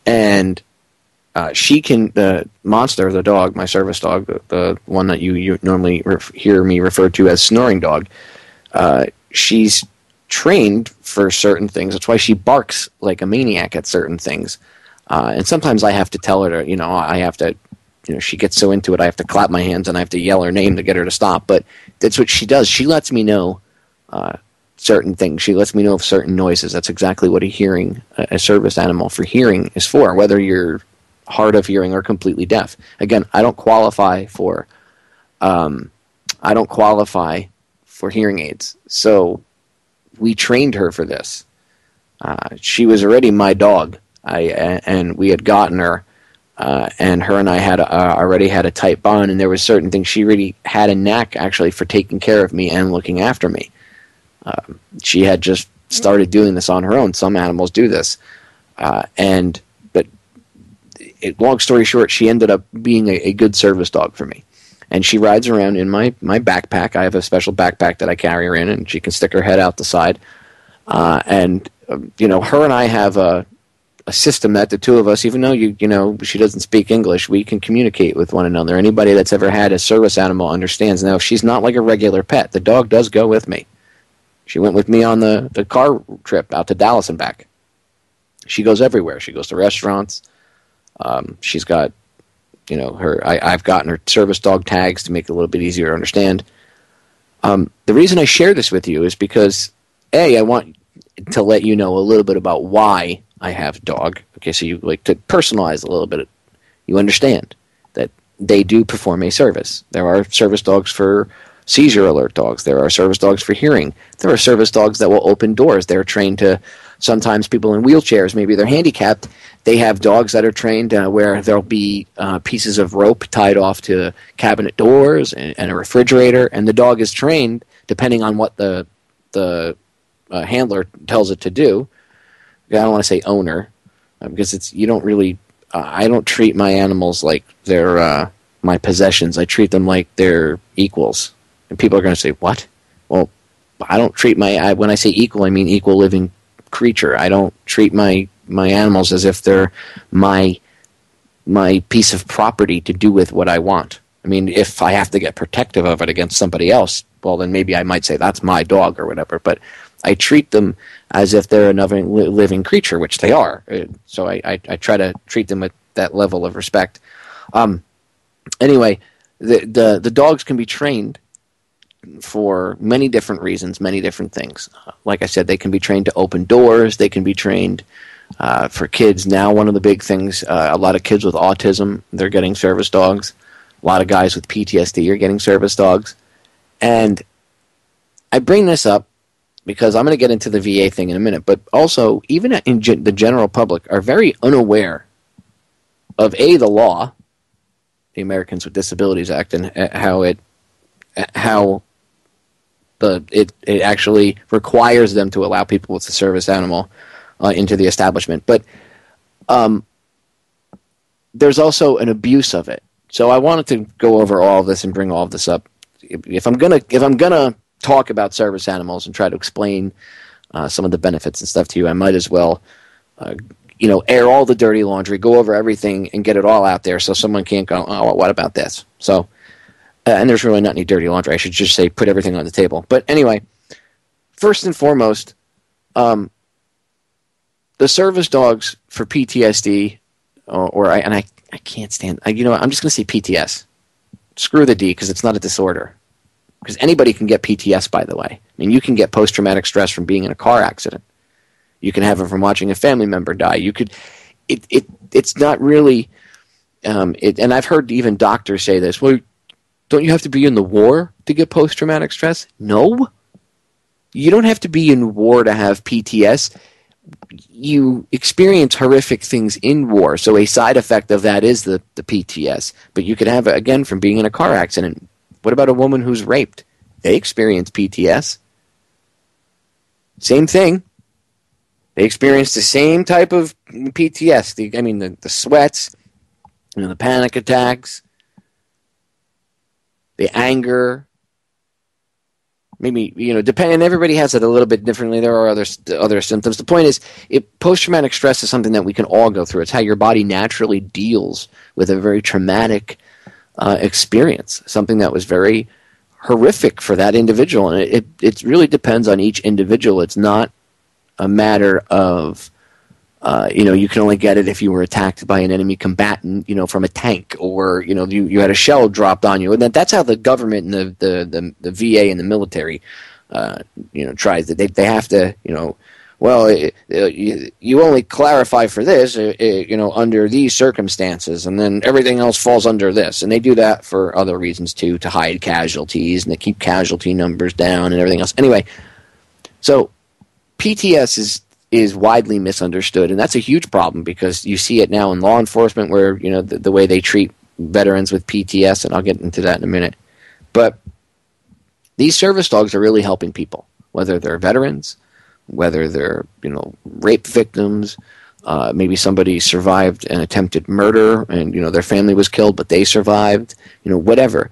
And the Monster, the dog, my service dog, the one that you normally hear me refer to as snoring dog, she's trained for certain things. That's why she barks like a maniac at certain things. And sometimes I have to tell her to, she gets so into it, I have to clap my hands and I have to yell her name to get her to stop. But that's what she does. She lets me know certain things. She lets me know of certain noises. That's exactly what a service animal for hearing is for, whether you're hard of hearing or completely deaf. Again, I don't qualify for hearing aids. So we trained her for this. She was already my dog, and we had gotten her, and her and I had already had a tight bond, and there was certain things. She really had a knack, actually, for taking care of me and looking after me. She had just started doing this on her own. Some animals do this. Long story short, she ended up being a good service dog for me. And she rides around in my backpack. I have a special backpack that I carry her in, and she can stick her head out the side. Her and I have a system that the two of us, even though she doesn't speak English, we can communicate with one another. Anybody that's ever had a service animal understands. Now, she's not like a regular pet. The dog does go with me. She went with me on the car trip out to Dallas and back. She goes everywhere. She goes to restaurants. She's got, I've gotten her service dog tags to make it a little bit easier to understand. The reason I share this with you is because, I want to let you know a little bit about why I have a dog. Okay, so you like to personalize a little bit. You understand that they do perform a service. There are service dogs for seizure alert dogs. There are service dogs for hearing. There are service dogs that will open doors. They're trained to, sometimes people in wheelchairs, maybe they're handicapped. They have dogs that are trained where there'll be pieces of rope tied off to cabinet doors and a refrigerator, and the dog is trained depending on what the handler tells it to do. I don't want to say owner, because you don't really. I don't treat my animals like they're my possessions. I treat them like they're equals. And people are going to say, "What?" Well, I don't treat when I say equal, I mean equal living creature. I don't treat my animals as if they're my piece of property to do with what I want. I mean, if I have to get protective of it against somebody else, well, then maybe I might say that's my dog or whatever. But I treat them as if they're another living creature, which they are. So I try to treat them with that level of respect. Anyway, the dogs can be trained for many different reasons, many different things. Like I said, they can be trained to open doors. They can be trained for kids. Now, one of the big things, a lot of kids with autism, they're getting service dogs. A lot of guys with PTSD are getting service dogs. And I bring this up because I'm going to get into the VA thing in a minute, but also even the general public are very unaware of the law, the Americans with Disabilities Act, and how it actually requires them to allow people with a service animal into the establishment. But there's also an abuse of it. So I wanted to go over all of this and bring all of this up. If I'm gonna talk about service animals and try to explain some of the benefits and stuff to you, I might as well, air all the dirty laundry, go over everything, and get it all out there, so someone can't go, oh, well, what about this? So, and there's really not any dirty laundry. I should just say put everything on the table. But anyway, first and foremost, the service dogs for PTSD, I can't stand. I'm just going to say PTS. Screw the D because it's not a disorder. Because anybody can get PTS, by the way. I mean, you can get post-traumatic stress from being in a car accident. You can have it from watching a family member die. You could. It's not really. And I've heard even doctors say this. Well, don't you have to be in the war to get post-traumatic stress? No. You don't have to be in war to have PTS. You experience horrific things in war, so a side effect of that is the PTS. But you could have it, again, from being in a car accident. What about a woman who's raped? They experience PTS. Same thing. They experience the same type of PTS. The sweats, the panic attacks, the anger. Maybe, depending, everybody has it a little bit differently. There are other symptoms. The point is, post-traumatic stress is something that we can all go through. It's how your body naturally deals with a very traumatic experience, something that was very horrific for that individual. And it really depends on each individual. It's not a matter of, you can only get it if you were attacked by an enemy combatant, from a tank, or, you had a shell dropped on you. And that's how the government and the VA and the military, tries that. They have to, you only clarify for this, under these circumstances, and then everything else falls under this. And they do that for other reasons, too, to hide casualties, and they keep casualty numbers down and everything else. Anyway, so PTS is widely misunderstood, and that's a huge problem because you see it now in law enforcement where, the way they treat veterans with PTS, and I'll get into that in a minute. But these service dogs are really helping people, whether they're veterans, whether they're, rape victims, maybe somebody survived an attempted murder and, their family was killed, but they survived, whatever.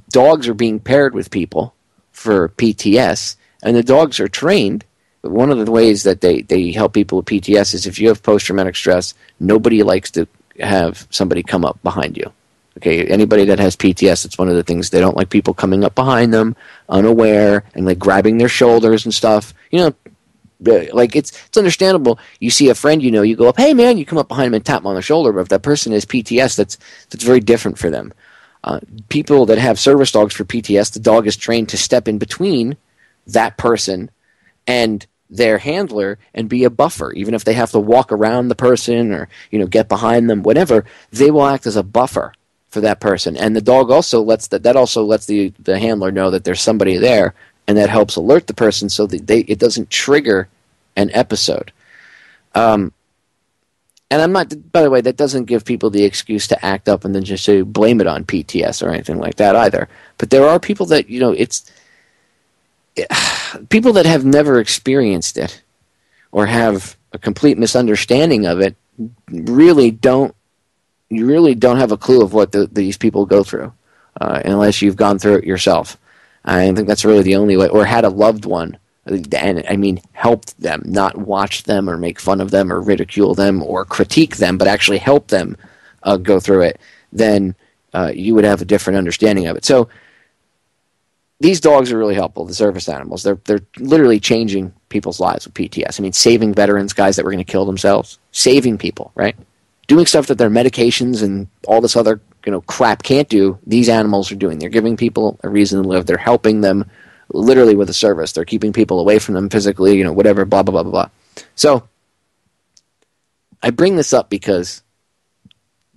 Dogs are being paired with people for PTS, and the dogs are trained. One of the ways that they help people with PTS is if you have post-traumatic stress, nobody likes to have somebody come up behind you. Okay, anybody that has PTS, it's one of the things. They don't like people coming up behind them, unaware, and like grabbing their shoulders and stuff. Like it's understandable. You see a friend, you go up, hey man, you come up behind them and tap them on the shoulder. But if that person has PTS, that's very different for them. People that have service dogs for PTS, the dog is trained to step in between that person and their handler and be a buffer. Even if they have to walk around the person or get behind them, whatever, they will act as a buffer for that person. And the dog also lets the handler know that there's somebody there, and that helps alert the person so that it doesn't trigger an episode. And I'm not, by the way, that doesn't give people the excuse to act up and then just say blame it on PTS or anything like that either. But there are people that, people that have never experienced it or have a complete misunderstanding of it really don't have a clue of what these people go through unless you've gone through it yourself. I think that's really the only way, or had a loved one, and helped them, not watch them or make fun of them or ridicule them or critique them, but actually help them go through it. Then you would have a different understanding of it. So these dogs are really helpful, the service animals. They're literally changing people's lives with PTS. I mean, saving veterans, guys that were going to kill themselves, saving people, right? Doing stuff that their medications and all this other crap can't do, these animals are doing. They're giving people a reason to live. They're helping them literally with a service. They're keeping people away from them physically, whatever, blah, blah, blah, blah, blah. So I bring this up because,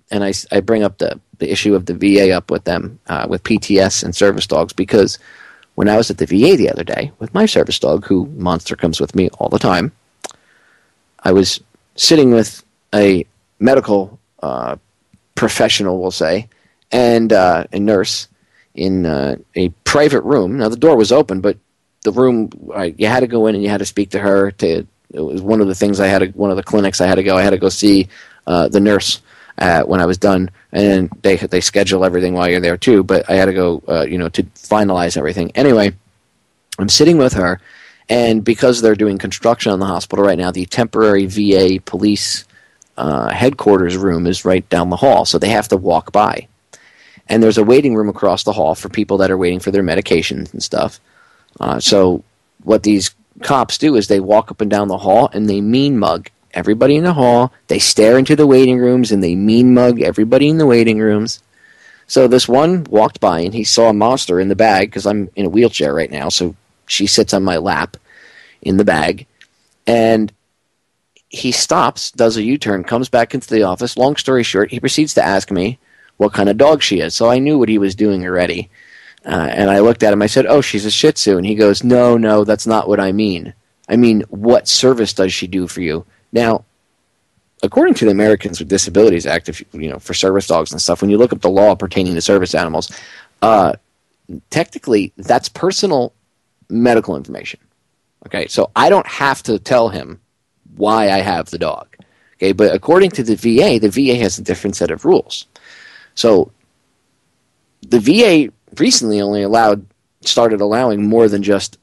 and I bring up the issue of the VA up with them, with PTS and service dogs, because when I was at the VA the other day with my service dog, who Monster comes with me all the time, I was sitting with a medical professional, we'll say, and a nurse in a private room. Now, the door was open, but the room, you had to go in and you had to speak to her. It was one of the things one of the clinics I had to go. I had to go see the nurse when I was done, and they schedule everything while you're there too. But I had to go, to finalize everything. Anyway, I'm sitting with her, and because they're doing construction on the hospital right now, the temporary VA police headquarters room is right down the hall, so they have to walk by. And there's a waiting room across the hall for people that are waiting for their medications and stuff. So what these cops do is they walk up and down the hall and they mean mug everybody in the hall. They stare into the waiting rooms and they mean mug everybody in the waiting rooms. So this one walked by and he saw a Monster in the bag, because I'm in a wheelchair right now, so she sits on my lap in the bag. And he stops, does a U-turn, comes back into the office. Long story short, he proceeds to ask me what kind of dog she is. So I knew what he was doing already. And I looked at him. I said, "Oh, she's a Shih Tzu." And he goes, No, that's not what I mean. I mean, what service does she do for you? Now, according to the Americans with Disabilities Act, for service dogs and stuff, when you look up the law pertaining to service animals, technically that's personal medical information. Okay, so I don't have to tell him why I have the dog. Okay, but according to the VA has a different set of rules. So the VA recently only started allowing more than just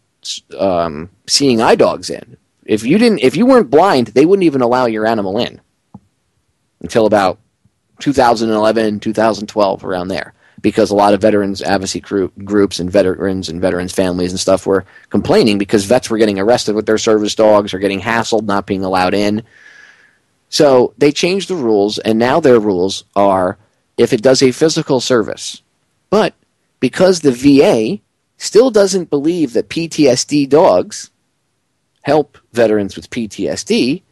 seeing eye dogs in. If you weren't blind, they wouldn't even allow your animal in until about 2011, 2012, around there, because a lot of veterans advocacy groups and veterans families and stuff were complaining because vets were getting arrested with their service dogs or getting hassled, not being allowed in. So they changed the rules, and now their rules are if it does a physical service. But because the VA still doesn't believe that PTSD dogs help veterans with PTSD,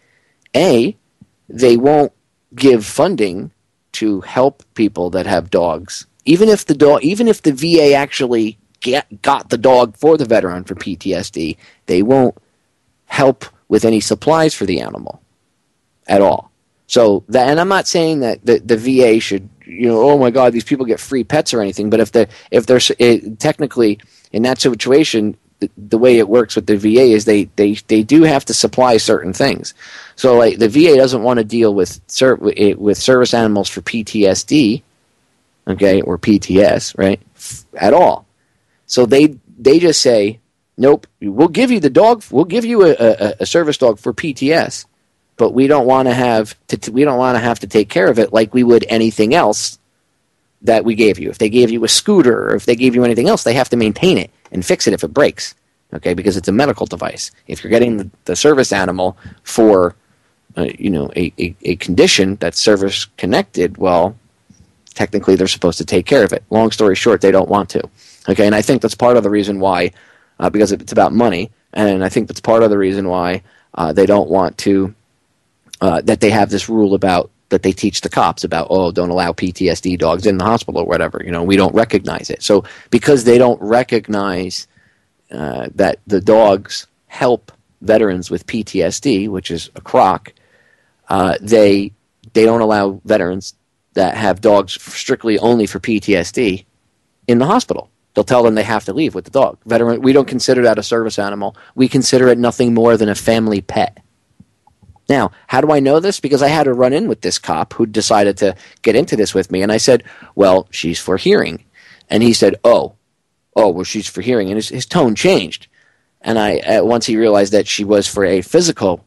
they won't give funding to help people that have dogs. Even if the VA actually got the dog for the veteran for PTSD, they won't help with any supplies for the animal at all. So and I'm not saying that the VA should, oh my God, these people get free pets or anything. But if they're technically in that situation, the way it works with the VA is they do have to supply certain things. So like the VA doesn't want to deal with service animals for PTSD, okay, or PTS, right, at all. So they just say, nope, we'll give you the dog, we'll give you a service dog for PTS, but we don't want to have to take care of it like we would anything else that we gave you. If they gave you a scooter or if they gave you anything else, they have to maintain it and fix it if it breaks, okay, because it's a medical device. If you're getting the service animal for a condition that's service connected, well, technically they're supposed to take care of it. Long story short, they don't want to. Okay, and I think that's part of the reason why, because it's about money, and I think that's part of the reason why they don't want to, that they have this rule about, that they teach the cops about, don't allow PTSD dogs in the hospital or whatever. We don't recognize it. So because they don't recognize that the dogs help veterans with PTSD, which is a crock, they don't allow veterans that have dogs strictly only for PTSD in the hospital. They'll tell them they have to leave with the dog. We don't consider that a service animal. We consider it nothing more than a family pet. Now, how do I know this? Because I had to run in with this cop who decided to get into this with me, and I said, well, she's for hearing. And he said, well, she's for hearing. And his tone changed. And once he realized that she was for a physical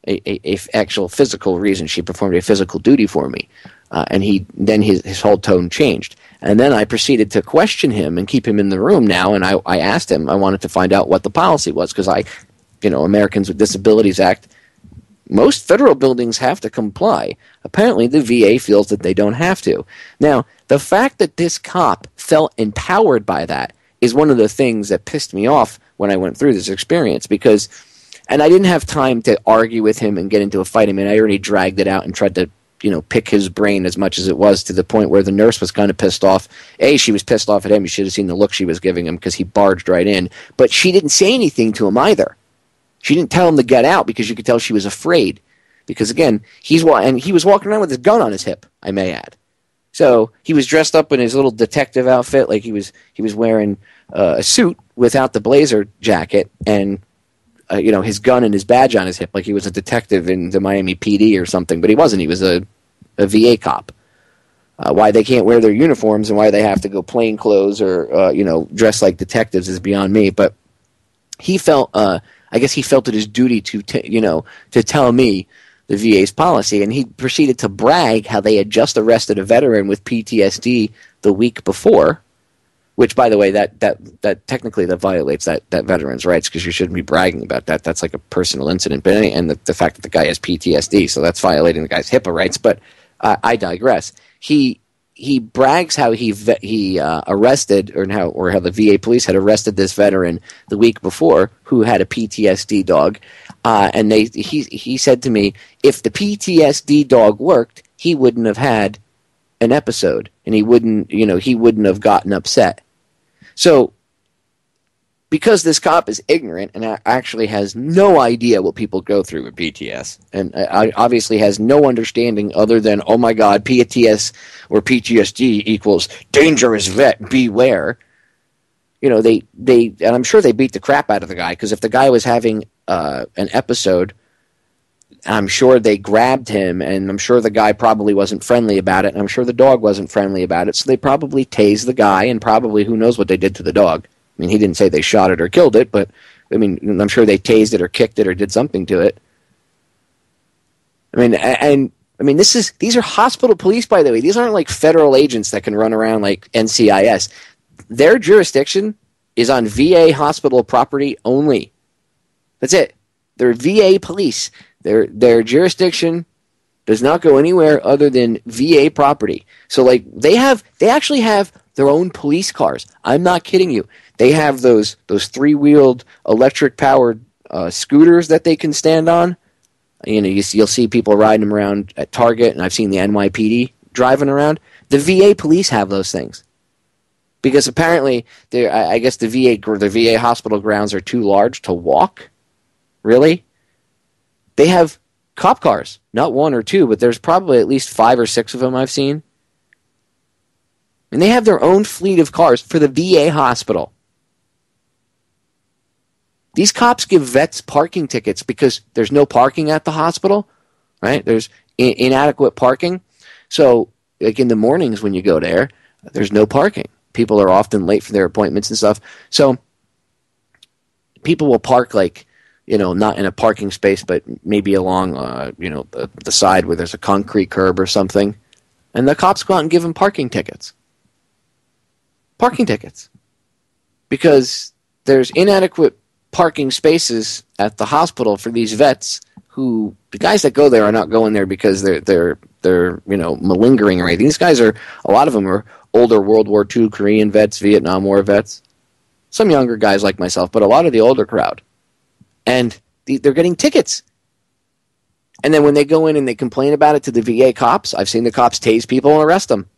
a actual physical reason. She performed a physical duty for me. And his whole tone changed. And then I proceeded to question him and keep him in the room now, and I asked him, I wanted to find out what the policy was, because Americans with Disabilities Act, most federal buildings have to comply. Apparently the VA feels that they don't have to. Now, the fact that this cop felt empowered by that is one of the things that pissed me off when I went through this experience, and I didn't have time to argue with him and get into a fight. I mean, I already dragged it out and tried to pick his brain as much as it was, to the point where the nurse was kind of pissed off. She was pissed off at him. You should have seen the look she was giving him, because he barged right in. But she didn't say anything to him either. She didn't tell him to get out, because you could tell she was afraid. Because, again, he was walking around with his gun on his hip, I may add. So he was dressed up in his little detective outfit, like he was wearing a suit without the blazer jacket, and his gun and his badge on his hip, like he was a detective in the Miami PD or something, but he wasn't. He was a VA cop. Why they can't wear their uniforms and why they have to go plain clothes or dress like detectives is beyond me. But he felt, I guess he felt it his duty to tell me the VA's policy, and he proceeded to brag how they had just arrested a veteran with PTSD the week before. Which, by the way, that technically that violates that veteran's rights, because you shouldn't be bragging about that. That's like a personal incident. But and the fact that the guy has PTSD, so that's violating the guy's HIPAA rights. But I digress. He brags how he arrested, or how the VA police had arrested this veteran the week before who had a PTSD dog, and he said to me, if the PTSD dog worked, he wouldn't have had an episode, and he wouldn't have gotten upset. So, because this cop is ignorant and actually has no idea what people go through with PTS, and obviously has no understanding other than, oh my God, PTS or PTSD equals dangerous vet, beware. And I'm sure they beat the crap out of the guy, because if the guy was having an episode, I'm sure they grabbed him, and I'm sure the guy probably wasn't friendly about it, and I'm sure the dog wasn't friendly about it, so they probably tased the guy, and probably who knows what they did to the dog. I mean, he didn't say they shot it or killed it, but, I mean, I'm sure they tased it or kicked it or did something to it. These are hospital police, by the way. These aren't like federal agents that can run around like NCIS. Their jurisdiction is on VA hospital property only. That's it. They're VA police. Their jurisdiction does not go anywhere other than VA property. So, like, they actually have their own police cars. I'm not kidding you. They have those three-wheeled electric-powered scooters that they can stand on. You'll see people riding them around at Target, and I've seen the NYPD driving around. The VA police have those things, because apparently, I guess the VA hospital grounds are too large to walk. Really? They have cop cars, not one or two, but there's probably at least 5 or 6 of them I've seen. And they have their own fleet of cars for the VA hospital. These cops give vets parking tickets because there's no parking at the hospital, right? There's inadequate parking. So, like in the mornings when you go there, there's no parking. People are often late for their appointments and stuff. So, people will park not in a parking space, but maybe along, the side where there's a concrete curb or something. And the cops go out and give them parking tickets. Parking tickets. Because there's inadequate parking spaces at the hospital for these vets who, the guys that go there are not going there because they're malingering or anything. These guys a lot of them are older World War II Korean vets, Vietnam War vets. Some younger guys like myself, but a lot of the older crowd. And they're getting tickets. And then when they go in and they complain about it to the VA cops, I've seen the cops tase people and arrest them.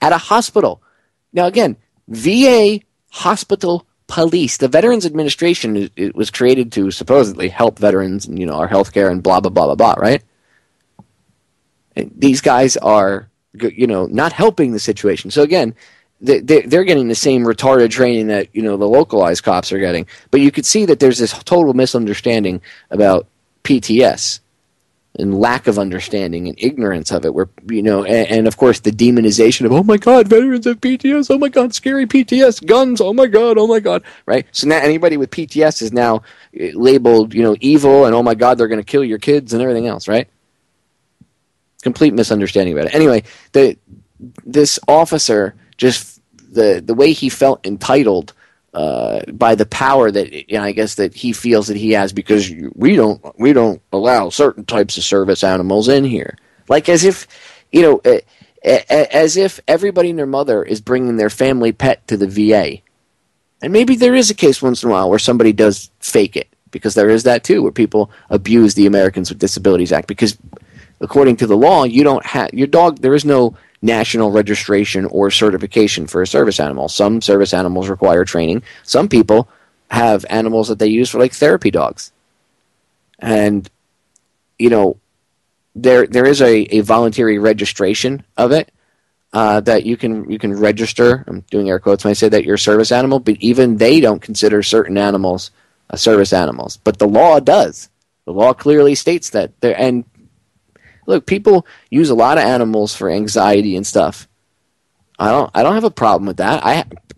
At a hospital. Now again, VA hospital police. The Veterans Administration it was created to supposedly help veterans and, our health care and blah, blah, blah, blah, blah, right? And these guys are, not helping the situation. So again, they're getting the same retarded training that, the localized cops are getting. But you could see that there's this total misunderstanding about PTS. and lack of understanding and ignorance of it, where, and of course the demonization of, oh my God, veterans have PTS, oh my God, scary PTS, guns, oh my God, right? So now anybody with PTS is now labeled, evil, and oh my God, they're going to kill your kids and everything else, right? Complete misunderstanding about it. Anyway, this officer, just the way he felt entitled by the power that I guess that he feels that he has, because we don't allow certain types of service animals in here, like as if as if everybody and their mother is bringing their family pet to the VA. And maybe there is a case once in a while where somebody does fake it, because there is that too, where people abuse the Americans with Disabilities Act, because according to the law, you don't have your dog. There is no national registration or certification for a service animal. Some service animals require training. Some people have animals that they use for like therapy dogs. And, there is a voluntary registration of it that you can register. I'm doing air quotes when I say that you're a service animal, but even they don't consider certain animals service animals. But the law does. The law clearly states that. And look, people use a lot of animals for anxiety and stuff. I don't have a problem with that.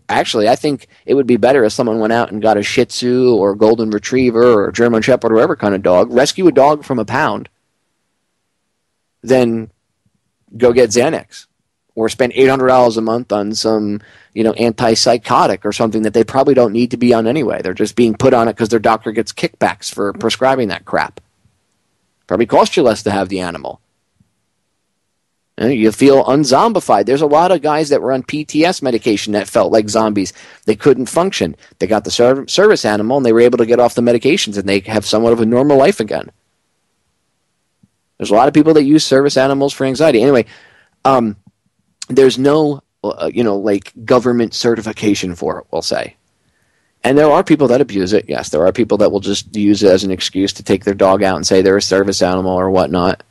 I think it would be better if someone went out and got a Shih Tzu or a Golden Retriever or a German Shepherd or whatever kind of dog, rescue a dog from a pound, then go get Xanax or spend $800 a month on some, antipsychotic or something that they probably don't need to be on anyway. They're just being put on it because their doctor gets kickbacks for prescribing that crap. Probably cost you less to have the animal. You feel unzombified. There's a lot of guys that were on PTS medication that felt like zombies. They couldn't function. They got the service animal, and they were able to get off the medications, and they have somewhat of a normal life again. There's a lot of people that use service animals for anxiety. Anyway, there's no, like government certification for it, we'll say. And there are people that abuse it. Yes, there are people that will just use it as an excuse to take their dog out and say they're a service animal or whatnot.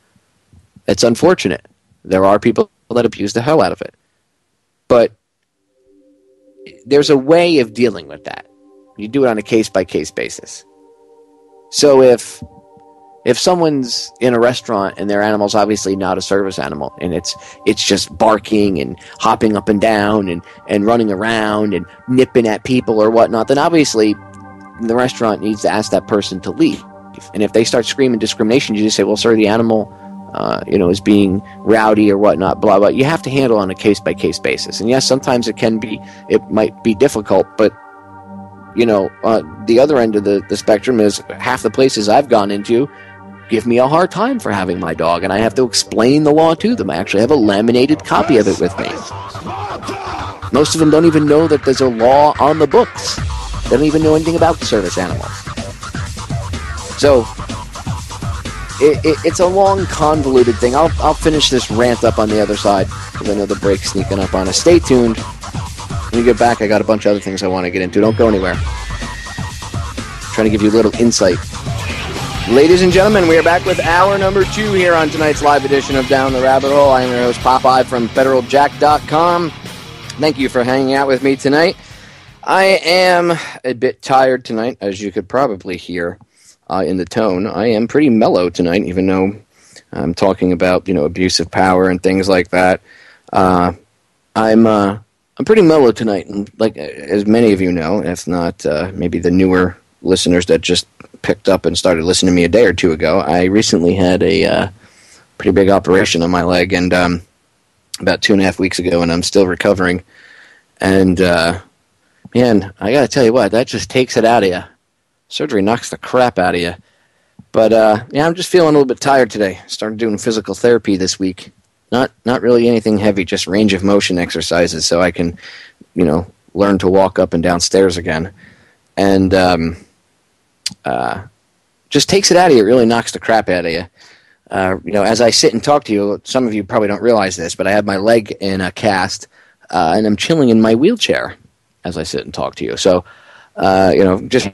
It's unfortunate. There are people that abuse the hell out of it. But there's a way of dealing with that. You do it on a case-by-case basis. So if someone's in a restaurant and their animal's obviously not a service animal, and it's just barking and hopping up and down and running around and nipping at people or whatnot, then obviously the restaurant needs to ask that person to leave. And if they start screaming discrimination, you just say, well, sir, the animal is being rowdy or whatnot, blah, blah. You have to handle on a case-by-case basis. And yes, sometimes it might be difficult, but the other end of the spectrum is half the places I've gone into give me a hard time for having my dog, and I have to explain the law to them. I actually have a laminated copy of it with me. Most of them don't even know that there's a law on the books. They don't even know anything about service animals. So it's a long, convoluted thing. I'll finish this rant up on the other side, because I know the break's sneaking up on us. Stay tuned. When we get back, I got a bunch of other things I want to get into. Don't go anywhere. I'm trying to give you a little insight. Ladies and gentlemen, we are back with hour number 2 here on tonight's live edition of Down the Rabbit Hole. I am your host, Popeye from FederalJack.com. Thank you for hanging out with me tonight. I am a bit tired tonight, as you could probably hear in the tone. I am pretty mellow tonight, even though I'm talking about, abusive power and things like that. I'm pretty mellow tonight, and like as many of you know, if not maybe the newer listeners that just picked up and started listening to me a day or two ago, I recently had a pretty big operation on my leg, and about 2.5 weeks ago, and I'm still recovering. And man, I gotta tell you what, that just takes it out of you. Surgery knocks the crap out of you. But yeah, I'm just feeling a little bit tired today. Started doing physical therapy this week. Not really anything heavy, just range of motion exercises, so I can, learn to walk up and down stairs again. And just takes it out of you. It really knocks the crap out of you. As I sit and talk to you, some of you probably don't realize this, but I have my leg in a cast, and I'm chilling in my wheelchair as I sit and talk to you. So, just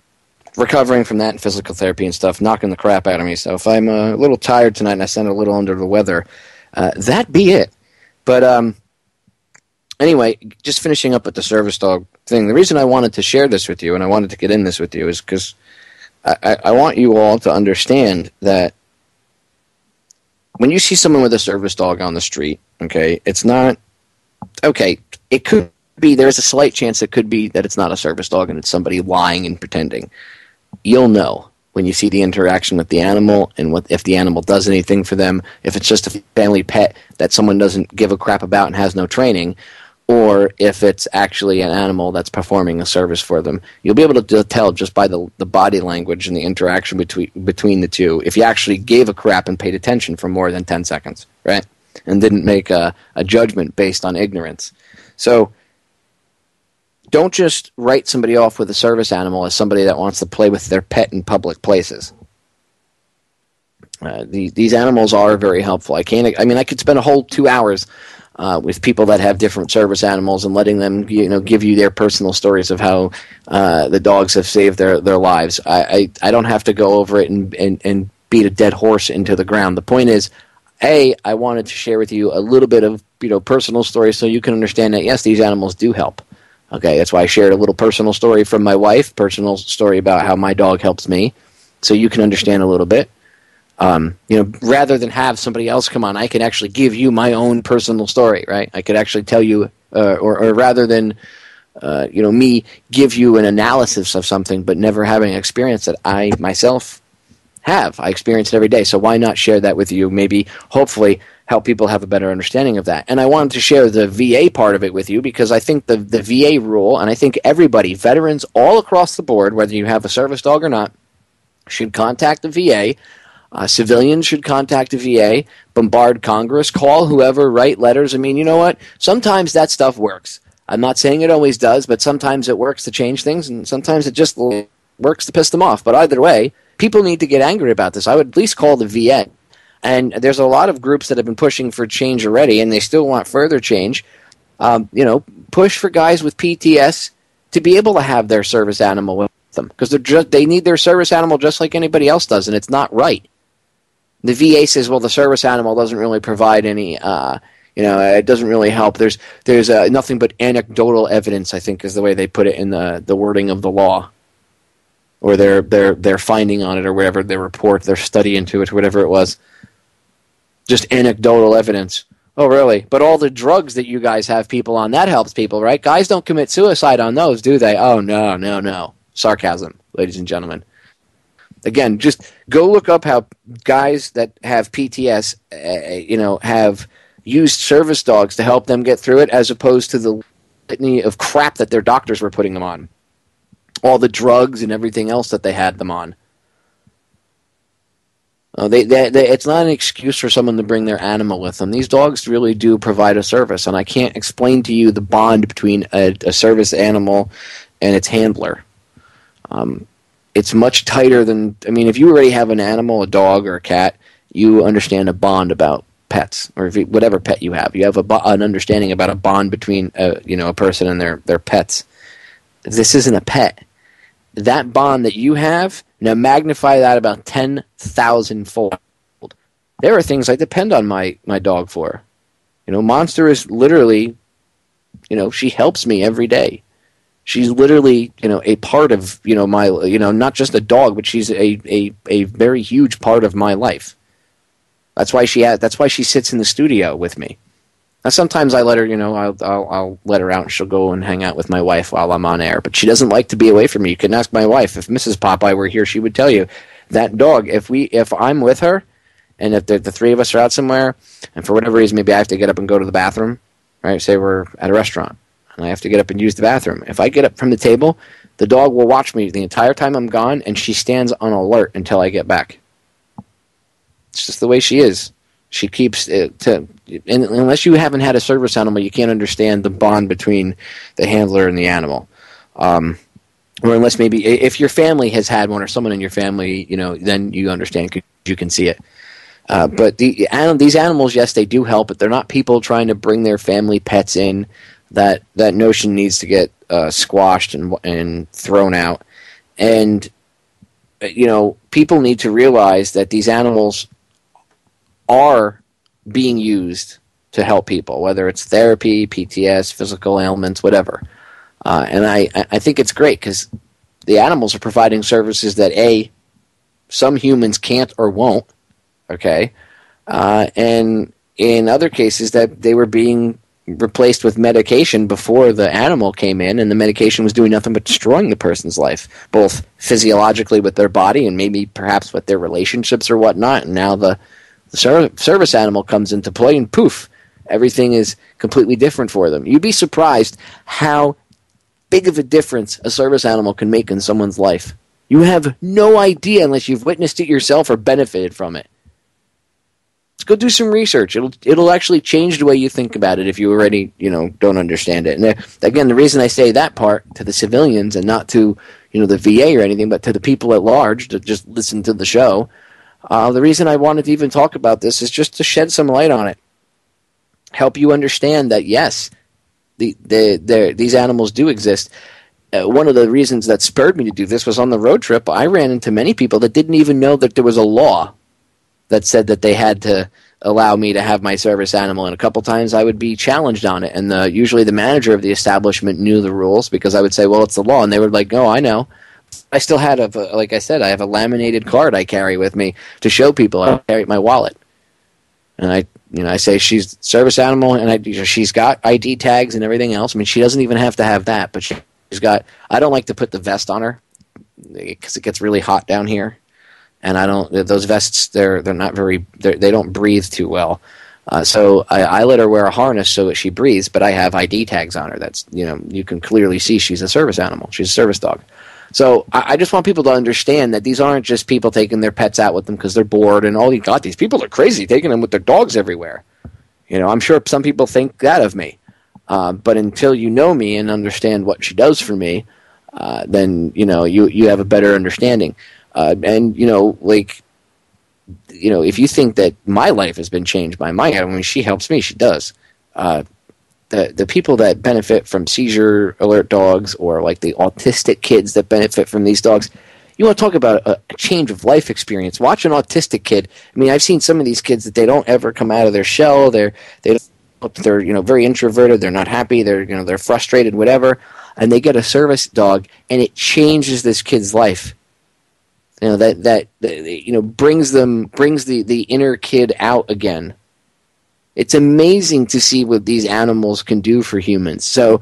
recovering from that and physical therapy and stuff, knocking the crap out of me. So if I'm a little tired tonight and I sound a little under the weather, that be it. But anyway, just finishing up with the service dog thing, the reason I wanted to share this with you and I wanted to get in this with you is because I want you all to understand that when you see someone with a service dog on the street, okay, it's not, okay, it could be, there's a slight chance it could be that it's not a service dog and it's somebody lying and pretending. You'll know when you see the interaction with the animal and if the animal does anything for them, if it's just a family pet that someone doesn't give a crap about and has no training, or if it's actually an animal that's performing a service for them. You'll be able to tell just by the body language and the interaction between the two if you actually gave a crap and paid attention for more than 10 seconds, right? And didn't make a judgment based on ignorance. So don't just write somebody off with a service animal as somebody that wants to play with their pet in public places. These animals are very helpful. I could spend a whole 2 hours with people that have different service animals and letting them, give you their personal stories of how the dogs have saved their lives. I don't have to go over it and beat a dead horse into the ground. The point is, I wanted to share with you a little bit of personal stories so you can understand that yes, these animals do help. Okay, that's why I shared a little personal story from my wife, personal story about how my dog helps me, so you can understand a little bit. Rather than have somebody else come on, I can actually give you my own personal story, right? I could actually tell you, or rather than, me give you an analysis of something, but never having experienced it, I myself have. I experience it every day, so why not share that with you? Maybe, hopefully, help people have a better understanding of that. And I wanted to share the VA part of it with you because I think the VA rule, and I think everybody, veterans all across the board, whether you have a service dog or not, should contact the VA. Civilians should contact the VA, bombard Congress, call whoever, write letters. I mean, you know what? Sometimes that stuff works. I'm not saying it always does, but sometimes it works to change things, and sometimes it just works to piss them off. But either way, people need to get angry about this. I would at least call the VA. And there's a lot of groups that have been pushing for change already, and they still want further change. Push for guys with PTS to be able to have their service animal with them, because they need their service animal just like anybody else does, and it's not right. The VA says, well, the service animal doesn't really provide any, it doesn't really help. There's nothing but anecdotal evidence, I think, is the way they put it in the wording of the law, or their finding on it, or whatever, their report, their study into it, or whatever it was. Just anecdotal evidence. Oh, really? But all the drugs that you guys have people on, that helps people, right? Guys don't commit suicide on those, do they? Oh, no. Sarcasm, ladies and gentlemen. Again, just go look up how guys that have PTS, have used service dogs to help them get through it, as opposed to the litany of crap that their doctors were putting them on. All the drugs and everything else that they had them on. It's not an excuse for someone to bring their animal with them. These dogs really do provide a service, and I can't explain to you the bond between a service animal and its handler. It's much tighter than, if you already have an animal, a dog or a cat, you understand a bond about pets, or whatever pet you have. You have an understanding about a bond between a person and their pets. This isn't a pet. That bond that you have, now magnify that about 10,000-fold. There are things I depend on my dog for. Monster is literally, she helps me every day. She's literally, a part of, my, not just a dog, but she's a very huge part of my life. That's why she sits in the studio with me. Now, sometimes I let her, I'll let her out and she'll go and hang out with my wife while I'm on air. But she doesn't like to be away from me. You can ask my wife. If Mrs. Popeye were here, she would tell you that dog, if I'm with her and if the three of us are out somewhere and for whatever reason, maybe I have to get up and go to the bathroom, right? Say we're at a restaurant and I have to get up and use the bathroom. If I get up from the table, the dog will watch me the entire time I'm gone, and she stands on alert until I get back. It's just the way she is. She keeps it unless you haven't had a service animal, you can't understand the bond between the handler and the animal. Or unless maybe if your family has had one or someone in your family, then you understand because you can see it. But these animals, yes, they do help, but they're not people trying to bring their family pets in. That notion needs to get squashed and thrown out. And, people need to realize that these animals are being used to help people, whether it's therapy, PTS, physical ailments, whatever. And I think it's great because the animals are providing services that, some humans can't or won't, okay? and in other cases that they were being replaced with medication before the animal came in, and the medication was doing nothing but destroying the person's life, both physiologically with their body and maybe perhaps with their relationships or whatnot. And now the service animal comes into play, and poof, everything is completely different for them. You'd be surprised how big of a difference a service animal can make in someone's life. You have no idea unless you've witnessed it yourself or benefited from it. Let's go do some research. It'll actually change the way you think about it if you already, don't understand it. And again, the reason I say that part to the civilians and not to, the VA or anything, but to the people at large that just listen to the show, the reason I wanted to even talk about this is just to shed some light on it. Help you understand that, yes, these animals do exist. One of the reasons that spurred me to do this was on the road trip, I ran into many people that didn't even know that there was a law that said that they had to allow me to have my service animal, and a couple times I would be challenged on it, and usually the manager of the establishment knew the rules because I would say, well, it's the law, and they were like, no, I know. I still had, like I said, I have a laminated card I carry with me to show people. I carry my wallet, and I say she's service animal, and she's got ID tags and everything else. I mean, she doesn't even have to have that, but she's got. I don't like to put the vest on her because it gets really hot down here. And I don't. Those vests, they're not very. They don't breathe too well. So I let her wear a harness so that she breathes. But I have ID tags on her. That's you can clearly see she's a service animal. She's a service dog. So I just want people to understand that these aren't just people taking their pets out with them because they're bored and all. These people are crazy taking them with their dogs everywhere. I'm sure some people think that of me. But until you know me and understand what she does for me, then you have a better understanding. And if you think that my life has been changed by my cat, I mean, she helps me. She does. The people that benefit from seizure alert dogs, or like the autistic kids that benefit from these dogs, you want to talk about a change of life experience. Watch an autistic kid. I mean, I've seen some of these kids that they don't ever come out of their shell. They're very introverted. They're not happy. They're frustrated, whatever. And they get a service dog, and it changes this kid's life. Brings the inner kid out again. It's amazing to see what these animals can do for humans. So,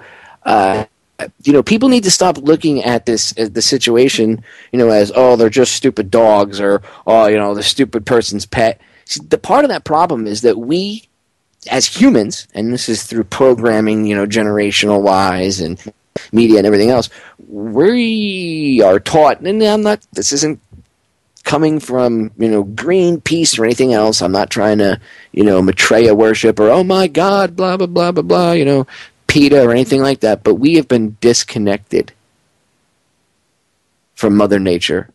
people need to stop looking at the situation, as, oh, they're just stupid dogs, or, oh, the stupid person's pet. See, the part of that problem is that we, as humans, and this is through programming, generational wise and media and everything else, we are taught, and this isn't coming from, Greenpeace or anything else. I'm not trying to, Maitreya worship or, oh my God, blah, blah, blah, blah, blah, PETA or anything like that. But we have been disconnected from Mother Nature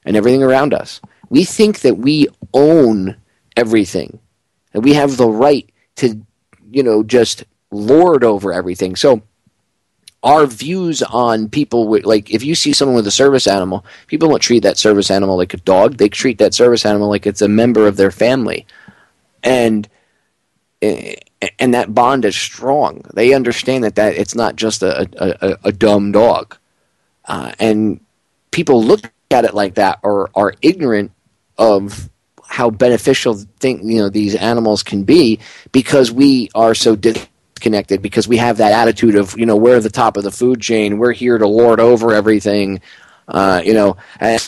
and everything around us. We think that we own everything, and we have the right to, just lord over everything. So our views on people, like if you see someone with a service animal, people don't treat that service animal like a dog. They treat that service animal like it's a member of their family. And that bond is strong. They understand that it's not just a dumb dog. And people look at it like that, or are ignorant of how beneficial these animals can be, because we are so disconnected, because we have that attitude of, we're the top of the food chain, we're here to lord over everything, and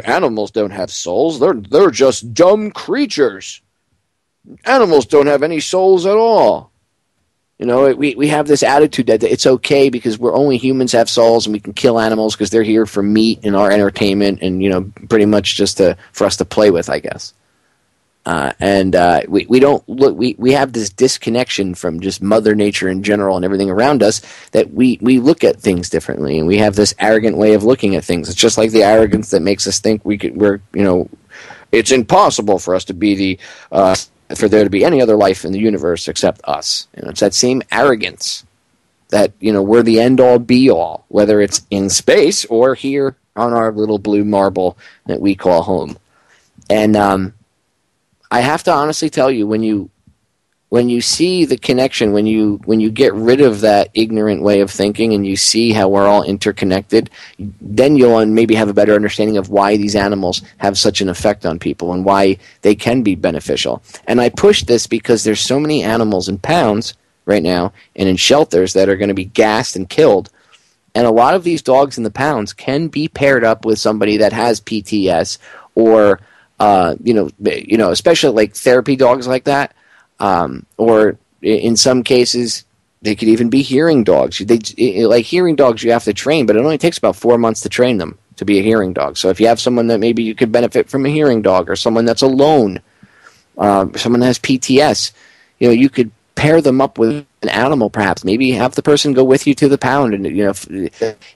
animals don't have souls, they're just dumb creatures. Animals don't have any souls at all. We have this attitude that it's okay because we're only humans have souls, and we can kill animals because they're here for meat and our entertainment, and pretty much just for us to play with, I guess. We don't look. We have this disconnection from just Mother Nature in general and everything around us, that we look at things differently, and we have this arrogant way of looking at things. It's just like the arrogance that makes us think it's impossible for us to be for there to be any other life in the universe except us. It's that same arrogance that, we're the end-all, be-all, whether it's in space or here on our little blue marble that we call home. And I have to honestly tell you, when you when you see the connection, when you get rid of that ignorant way of thinking and you see how we're all interconnected, then you'll maybe have a better understanding of why these animals have such an effect on people and why they can be beneficial. And I push this because there's so many animals in pounds right now and in shelters that are going to be gassed and killed. And a lot of these dogs in the pounds can be paired up with somebody that has PTS or, especially like therapy dogs like that. Or in some cases, they could even be hearing dogs. Like hearing dogs, you have to train, but it only takes about 4 months to train them to be a hearing dog. So if you have someone that maybe you could benefit from a hearing dog, or someone that's alone, someone that has PTS, you could pair them up with an animal, perhaps. Maybe have the person go with you to the pound, and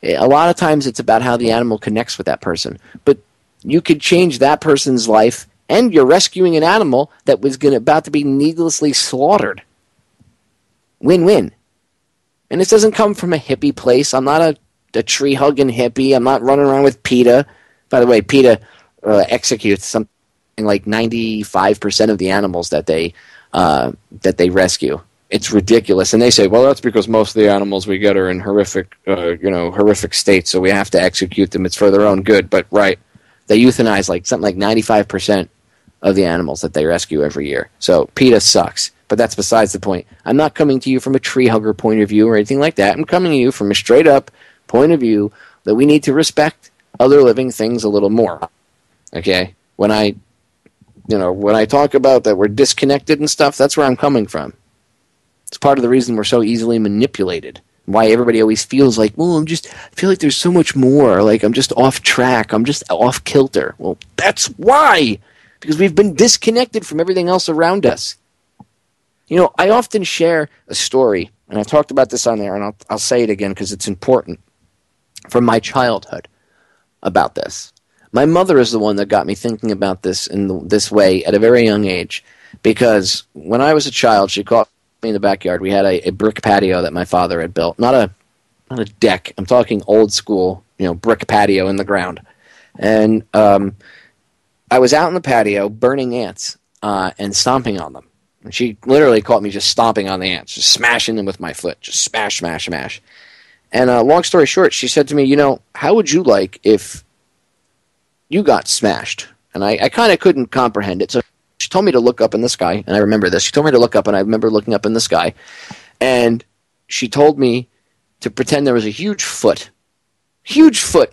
a lot of times it's about how the animal connects with that person. But you could change that person's life. And you're rescuing an animal that was about to be needlessly slaughtered. Win-win. And this doesn't come from a hippie place. I'm not a tree-hugging hippie. I'm not running around with PETA. By the way, PETA executes something like 95% of the animals that they rescue. It's ridiculous. And they say, well, that's because most of the animals we get are in horrific states, so we have to execute them. It's for their own good. But, right, they euthanize something like 95% of the animals that they rescue every year. So PETA sucks, but that's besides the point. I'm not coming to you from a tree hugger point of view or anything like that. I'm coming to you from a straight up point of view that we need to respect other living things a little more. Okay? When I talk about that we're disconnected and stuff, that's where I'm coming from. It's part of the reason we're so easily manipulated. Why everybody always feels like, well, I feel like there's so much more. Like I'm just off track. I'm just off kilter. Well, that's why. Because we've been disconnected from everything else around us. I often share a story, and I've talked about this on there, and I'll say it again because it's important, from my childhood about this. My mother is the one that got me thinking about this in this way at a very young age, because when I was a child, she caught me in the backyard. We had a brick patio that my father had built. Not a deck. I'm talking old school, brick patio in the ground. And I was out in the patio burning ants and stomping on them. And she literally caught me just stomping on the ants, just smashing them with my foot, just smash, smash, smash. And long story short, she said to me, how would you like if you got smashed? And I kind of couldn't comprehend it. So she told me to look up in the sky, and I remember this. She told me to look up, and I remember looking up in the sky. And she told me to pretend there was a huge foot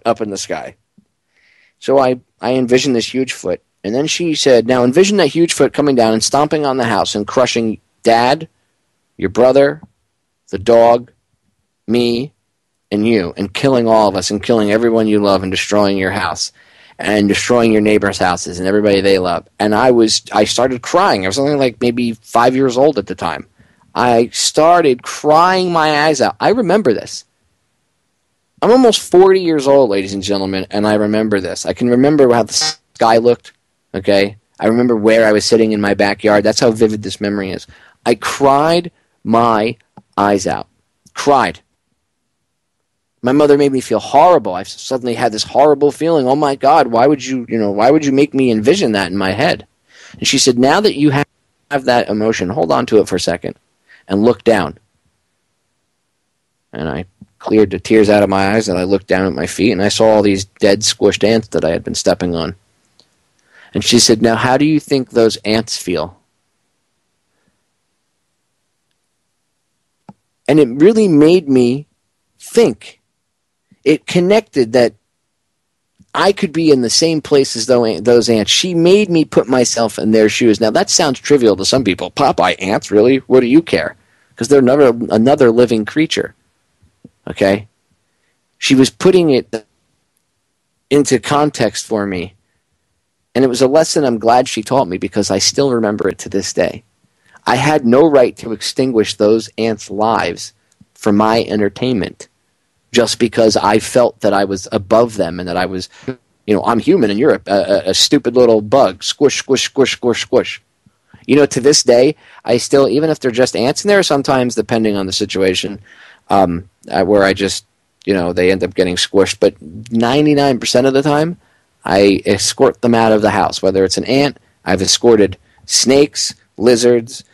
up in the sky. So I envisioned this huge foot, and then she said, now envision that huge foot coming down and stomping on the house and crushing Dad, your brother, the dog, me, and you, and killing all of us and killing everyone you love and destroying your house and destroying your neighbors' houses and everybody they love. And I started crying. I was only like maybe 5 years old at the time. I started crying my eyes out. I remember this. I'm almost 40 years old, ladies and gentlemen, and I remember this. I can remember how the sky looked, okay? I remember where I was sitting in my backyard. That's how vivid this memory is. I cried my eyes out. Cried. My mother made me feel horrible. I suddenly had this horrible feeling. Oh my God, why would you make me envision that in my head? And she said, now that you have that emotion, hold on to it for a second and look down. And I cleared the tears out of my eyes, and I looked down at my feet, and I saw all these dead, squished ants that I had been stepping on. And she said, now how do you think those ants feel? And it really made me think. It connected that I could be in the same place as those ants. She made me put myself in their shoes. Now, that sounds trivial to some people. Popeye, ants, really? What do you care? Because they're another living creature. Okay? She was putting it into context for me. And it was a lesson I'm glad she taught me, because I still remember it to this day. I had no right to extinguish those ants' lives for my entertainment, just because I felt that I was above them and that I was, I'm human and you're a stupid little bug. Squish, squish, squish, squish, squish. To this day, I still, even if they're just ants, and there are sometimes, depending on the situation, where I just, they end up getting squished. But 99% of the time, I escort them out of the house. Whether it's an ant, I've escorted snakes, lizards,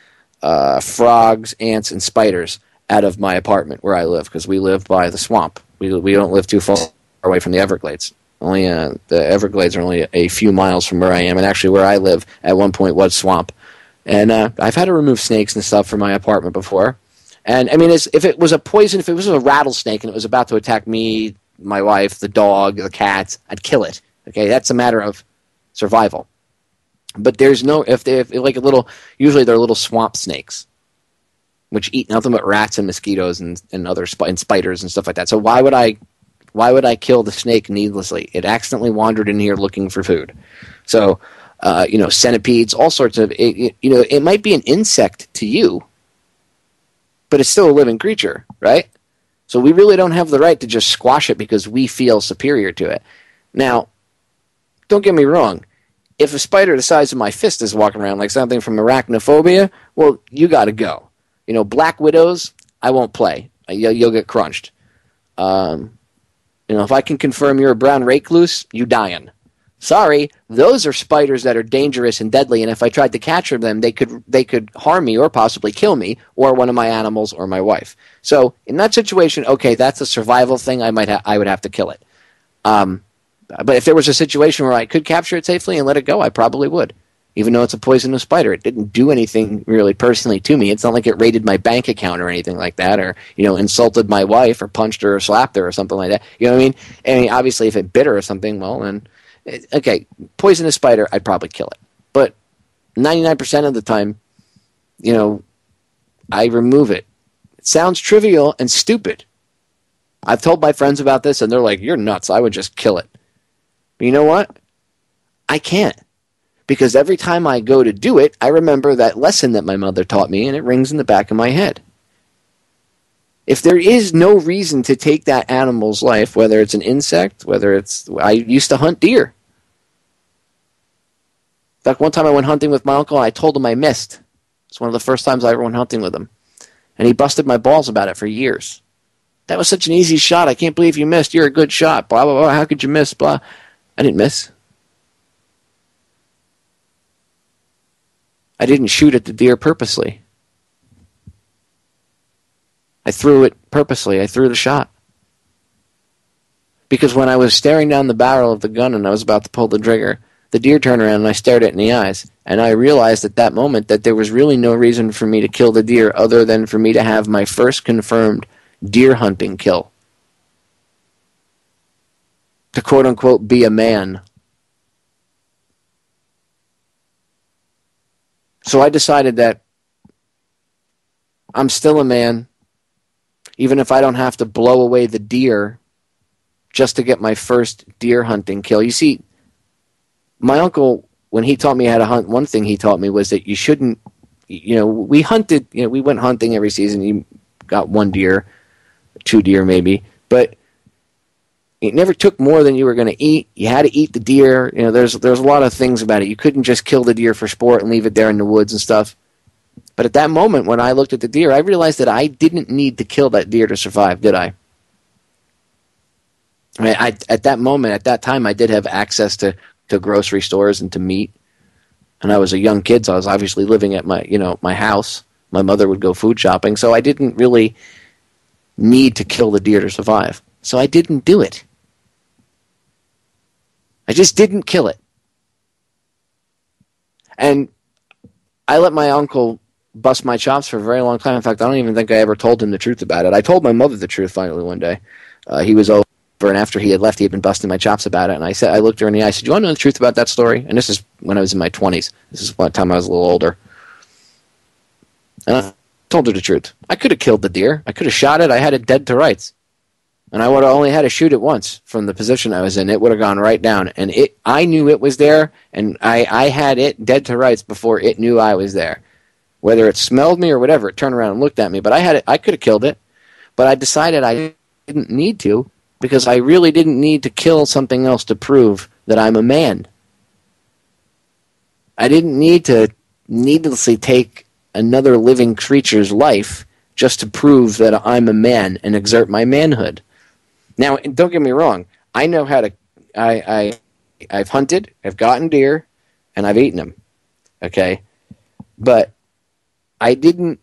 frogs, ants, and spiders out of my apartment where I live, because we live by the swamp. We don't live too far away from the Everglades. Only the Everglades are only a few miles from where I am, and actually where I live at one point was swamp. And I've had to remove snakes and stuff from my apartment before. And I mean, if it was a poison, if it was a rattlesnake and it was about to attack me, my wife, the dog, the cats, I'd kill it. Okay, that's a matter of survival. But there's no, if like a little, usually they're little swamp snakes, which eat nothing but rats and mosquitoes and other and spiders and stuff like that. So why would I kill the snake needlessly? It accidentally wandered in here looking for food. So, centipedes, all sorts of, it might be an insect to you, but it's still a living creature, right? So we really don't have the right to just squash it because we feel superior to it. Now, don't get me wrong. If a spider the size of my fist is walking around like something from arachnophobia, well, you got to go. Black widows, I won't play. You'll get crunched. If I can confirm you're a brown recluse, you dying. Sorry, those are spiders that are dangerous and deadly, and if I tried to capture them, they could harm me or possibly kill me or one of my animals or my wife. So in that situation, okay, that's a survival thing. I would have to kill it. But if there was a situation where I could capture it safely and let it go, I probably would, even though it's a poisonous spider. It didn't do anything really personally to me. It's not like it raided my bank account or anything like that, or insulted my wife or punched her or slapped her or something like that. You know what I mean? I mean, obviously, if it bit her or something, well, then okay, poisonous spider, I'd probably kill it. But 99% of the time, I remove it. It sounds trivial and stupid. I've told my friends about this, and they're like, "You're nuts. I would just kill it." But you know what? I can't. Because every time I go to do it, I remember that lesson that my mother taught me, and it rings in the back of my head. If there is no reason to take that animal's life, whether it's an insect, I used to hunt deer. In fact, one time I went hunting with my uncle, and I told him I missed. It's one of the first times I ever went hunting with him. And he busted my balls about it for years. That was such an easy shot. I can't believe you missed. You're a good shot. Blah, blah, blah. How could you miss? Blah. I didn't miss. I didn't shoot at the deer purposely. I threw it purposely. I threw the shot. Because when I was staring down the barrel of the gun and I was about to pull the trigger, the deer turned around and I stared it in the eyes. And I realized at that moment that there was really no reason for me to kill the deer other than for me to have my first confirmed deer hunting kill. To quote-unquote be a man. So I decided that I'm still a man, even if I don't have to blow away the deer just to get my first deer hunting kill. You see, my uncle, when he taught me how to hunt, one thing he taught me was that you shouldn't, we hunted, we went hunting every season. You got one deer, two deer maybe, but it never took more than you were going to eat. You had to eat the deer. There's a lot of things about it. You couldn't just kill the deer for sport and leave it there in the woods and stuff. But at that moment, when I looked at the deer, I realized that I didn't need to kill that deer to survive, did I? I mean, at that moment, at that time, I did have access to grocery stores and to meat. And I was a young kid, so I was obviously living at my house. My mother would go food shopping, so I didn't really need to kill the deer to survive. So I didn't do it. I just didn't kill it. And I let my uncle bust my chops for a very long time. In fact, I don't even think I ever told him the truth about it. I told my mother the truth finally one day. He was over, and after he had left, he had been busting my chops about it. And I looked her in the eye. I said, "Do you want to know the truth about that story?" And this is when I was in my 20s. This is one time I was a little older. And I told her the truth. I could have killed the deer. I could have shot it. I had it dead to rights. And I would have only had to shoot it once from the position I was in. It would have gone right down. And I knew it was there, and I had it dead to rights before it knew I was there. Whether it smelled me or whatever, it turned around and looked at me. But I could have killed it. But I decided I didn't need to, because I really didn't need to kill something else to prove that I'm a man. I didn't need to needlessly take another living creature's life just to prove that I'm a man and exert my manhood. Now, don't get me wrong. I know how to. I've hunted, I've gotten deer, and I've eaten them. Okay, but I didn't.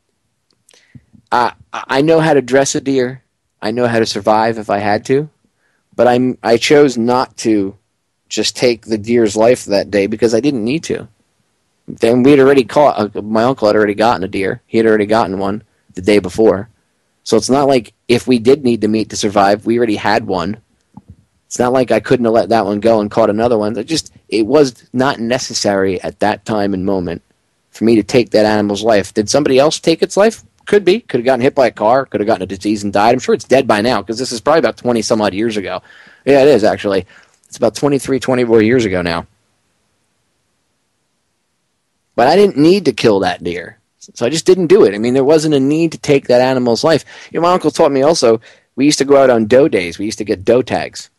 I know how to dress a deer. I know how to survive if I had to, but I chose not to just take the deer's life that day because I didn't need to. Then we had already caught. My uncle had already gotten a deer. He had already gotten one the day before. So it's not like if we did need the meat to survive, we already had one. It's not like I couldn't have let that one go and caught another one. It was not necessary at that time and moment for me to take that animal's life. Did somebody else take its life? Could be. Could have gotten hit by a car. Could have gotten a disease and died. I'm sure it's dead by now because this is probably about 20 some odd years ago. Yeah, it is actually. It's about 23, 24 years ago now. But I didn't need to kill that deer. So I just didn't do it. I mean, there wasn't a need to take that animal's life. You know, my uncle taught me also, we used to go out on doe days. We used to get doe tags.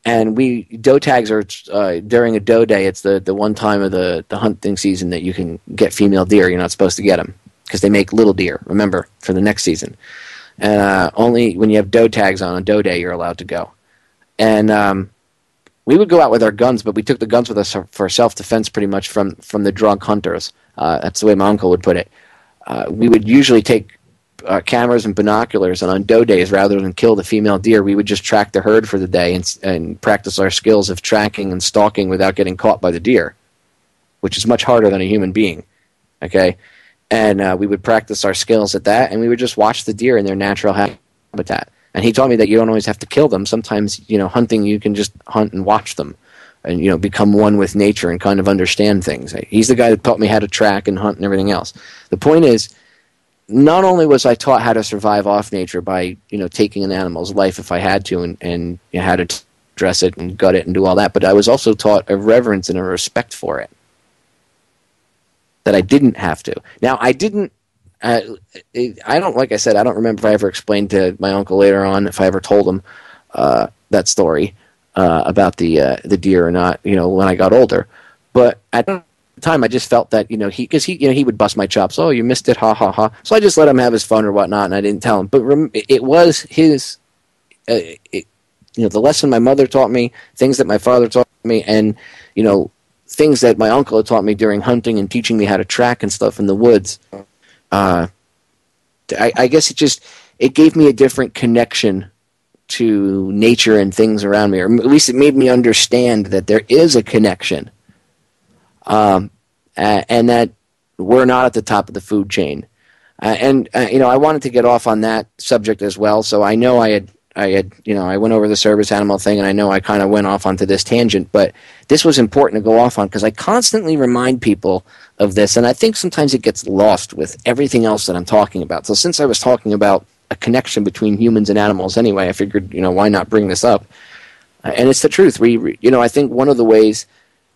And doe tags are, during a doe day, it's the one time of the hunting season that you can get female deer. You're not supposed to get them because they make little deer, remember, for the next season. And only when you have doe tags on a doe day, you're allowed to go. And we would go out with our guns, but we took the guns with us for self-defense pretty much from the drunk hunters. That's the way my uncle would put it. We would usually take cameras and binoculars, and on doe days, rather than kill the female deer, we would just track the herd for the day and practice our skills of tracking and stalking without getting caught by the deer, which is much harder than a human being. Okay? And we would practice our skills at that, and we would just watch the deer in their natural habitat. And he taught me that you don't always have to kill them. Sometimes, hunting, you can just hunt and watch them and, become one with nature and kind of understand things. He's the guy that taught me how to track and hunt and everything else. The point is, not only was I taught how to survive off nature by, taking an animal's life if I had to and how to dress it and gut it and do all that, but I was also taught a reverence and a respect for it that I didn't have to. Now, I didn't. Like I said, I don't remember if I ever explained to my uncle later on, if I ever told him that story about the deer or not, when I got older. But at the time, I just felt that, he would bust my chops. Oh, you missed it, ha, ha, ha. So I just let him have his fun or whatnot, and I didn't tell him. But it was his, the lesson my mother taught me, things that my father taught me, and, things that my uncle had taught me during hunting and teaching me how to track and stuff in the woods. I guess it gave me a different connection to nature and things around me, or at least it made me understand that there is a connection, and that we're not at the top of the food chain. I wanted to get off on that subject as well. So I know I went over the service animal thing, and I know I kind of went off onto this tangent, but this was important to go off on because I constantly remind people of this, and I think sometimes it gets lost with everything else that I'm talking about. So since I was talking about a connection between humans and animals anyway, I figured, why not bring this up? And it's the truth. I think one of the ways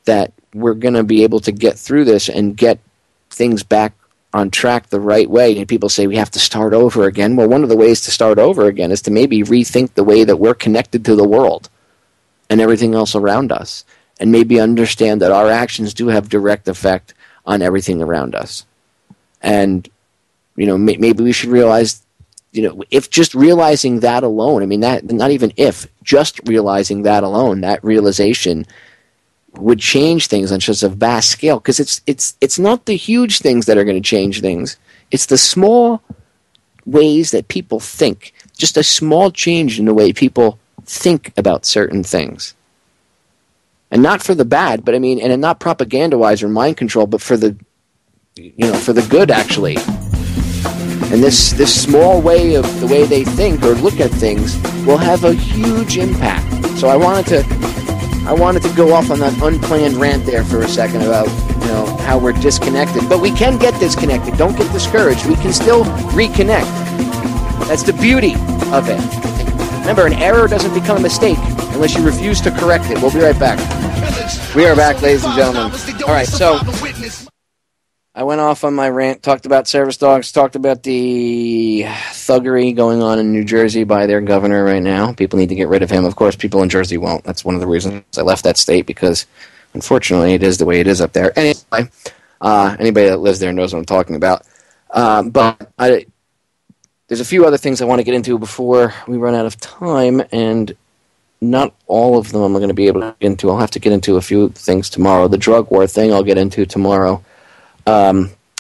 that we're going to be able to get through this and get things back on track the right way, and people say we have to start over again. Well, one of the ways to start over again is to maybe rethink the way that we're connected to the world and everything else around us, and maybe understand that our actions do have direct effect on everything around us. And, maybe we should realize, if just realizing that alone, not even if, just realizing that alone, that realization would change things on just a vast scale, because it's not the huge things that are going to change things. It's the small ways that people think, just a small change in the way people think about certain things. And not for the bad, but and not propaganda-wise or mind control, but for the good, actually. And this small way of the way they think or look at things will have a huge impact. So I wanted to go off on that unplanned rant there for a second about, how we're disconnected. But we can get disconnected. Don't get discouraged. We can still reconnect. That's the beauty of it. Remember, an error doesn't become a mistake unless you refuse to correct it. We'll be right back. We are back, ladies and gentlemen. All right, so I went off on my rant, talked about service dogs, talked about the thuggery going on in New Jersey by their governor right now. People need to get rid of him. Of course, people in Jersey won't. That's one of the reasons I left that state, because unfortunately it is the way it is up there. Anyway, anybody that lives there knows what I'm talking about. But there's a few other things I want to get into before we run out of time, and not all of them I'm going to be able to get into. I'll have to get into a few things tomorrow. The drug war thing I'll get into tomorrow.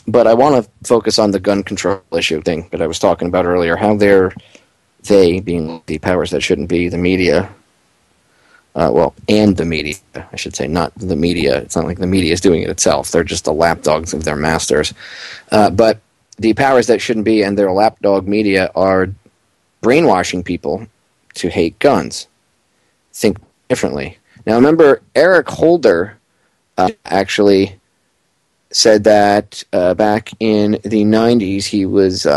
But I want to focus on the gun control issue thing that I was talking about earlier, how they, being the powers that shouldn't be, the media, and the media, I should say, not the media. It's not like the media is doing it itself. They're just the lapdogs of their masters. But the powers that shouldn't be and their lapdog media are brainwashing people to hate guns, think differently. Now, remember, Eric Holder actually said that back in the 90s he was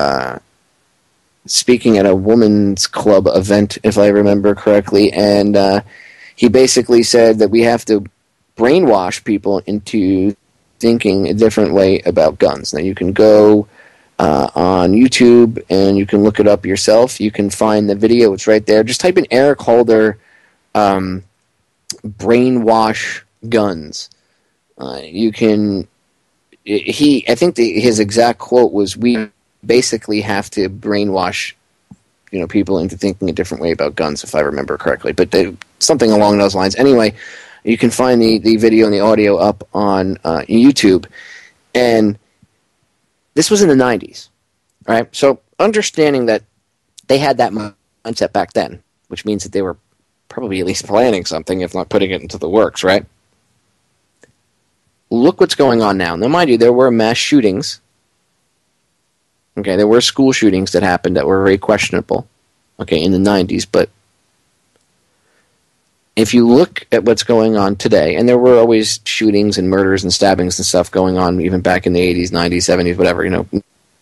speaking at a women's club event, if I remember correctly, and he basically said that we have to brainwash people into thinking a different way about guns. Now, you can go on YouTube and you can look it up yourself. You can find the video. It's right there. Just type in Eric Holder brainwash guns. You can... I think his exact quote was, "We basically have to brainwash, people into thinking a different way about guns," if I remember correctly. But something along those lines. Anyway, you can find the video and the audio up on YouTube. And this was in the 90s, right? So understanding that they had that mindset back then, which means that they were probably at least planning something, if not putting it into the works, right? Look what's going on now. Now, mind you, there were mass shootings. Okay, there were school shootings that happened that were very questionable, okay, in the 90s. But if you look at what's going on today, and there were always shootings and murders and stabbings and stuff going on even back in the 80s, 90s, 70s, whatever.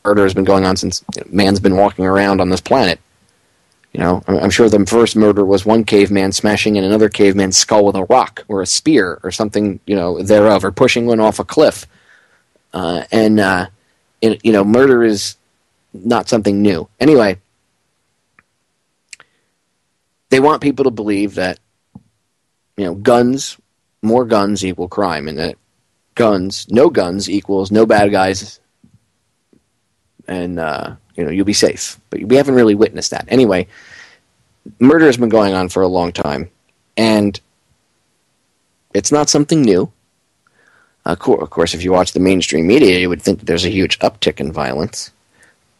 Murder has been going on since man's been walking around on this planet. I'm sure the first murder was one caveman smashing in another caveman's skull with a rock or a spear or something, thereof, or pushing one off a cliff. Murder is not something new. Anyway, they want people to believe that, more guns equal crime, and that no guns equals no bad guys, and, you'll be safe. But we haven't really witnessed that. Anyway, murder has been going on for a long time, and it's not something new. Of course, if you watch the mainstream media, you would think that there's a huge uptick in violence.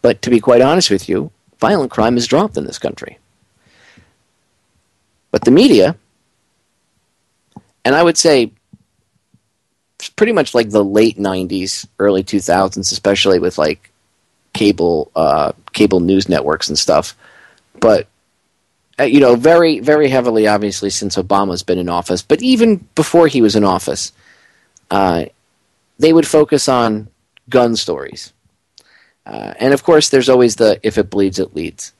But to be quite honest with you, violent crime has dropped in this country. But the media, and I would say pretty much like the late 90s, early 2000s, especially with like cable news networks and stuff, but very, very heavily, obviously, since Obama's been in office, but even before he was in office, they would focus on gun stories. And of course, there's always the "if it bleeds, it leads."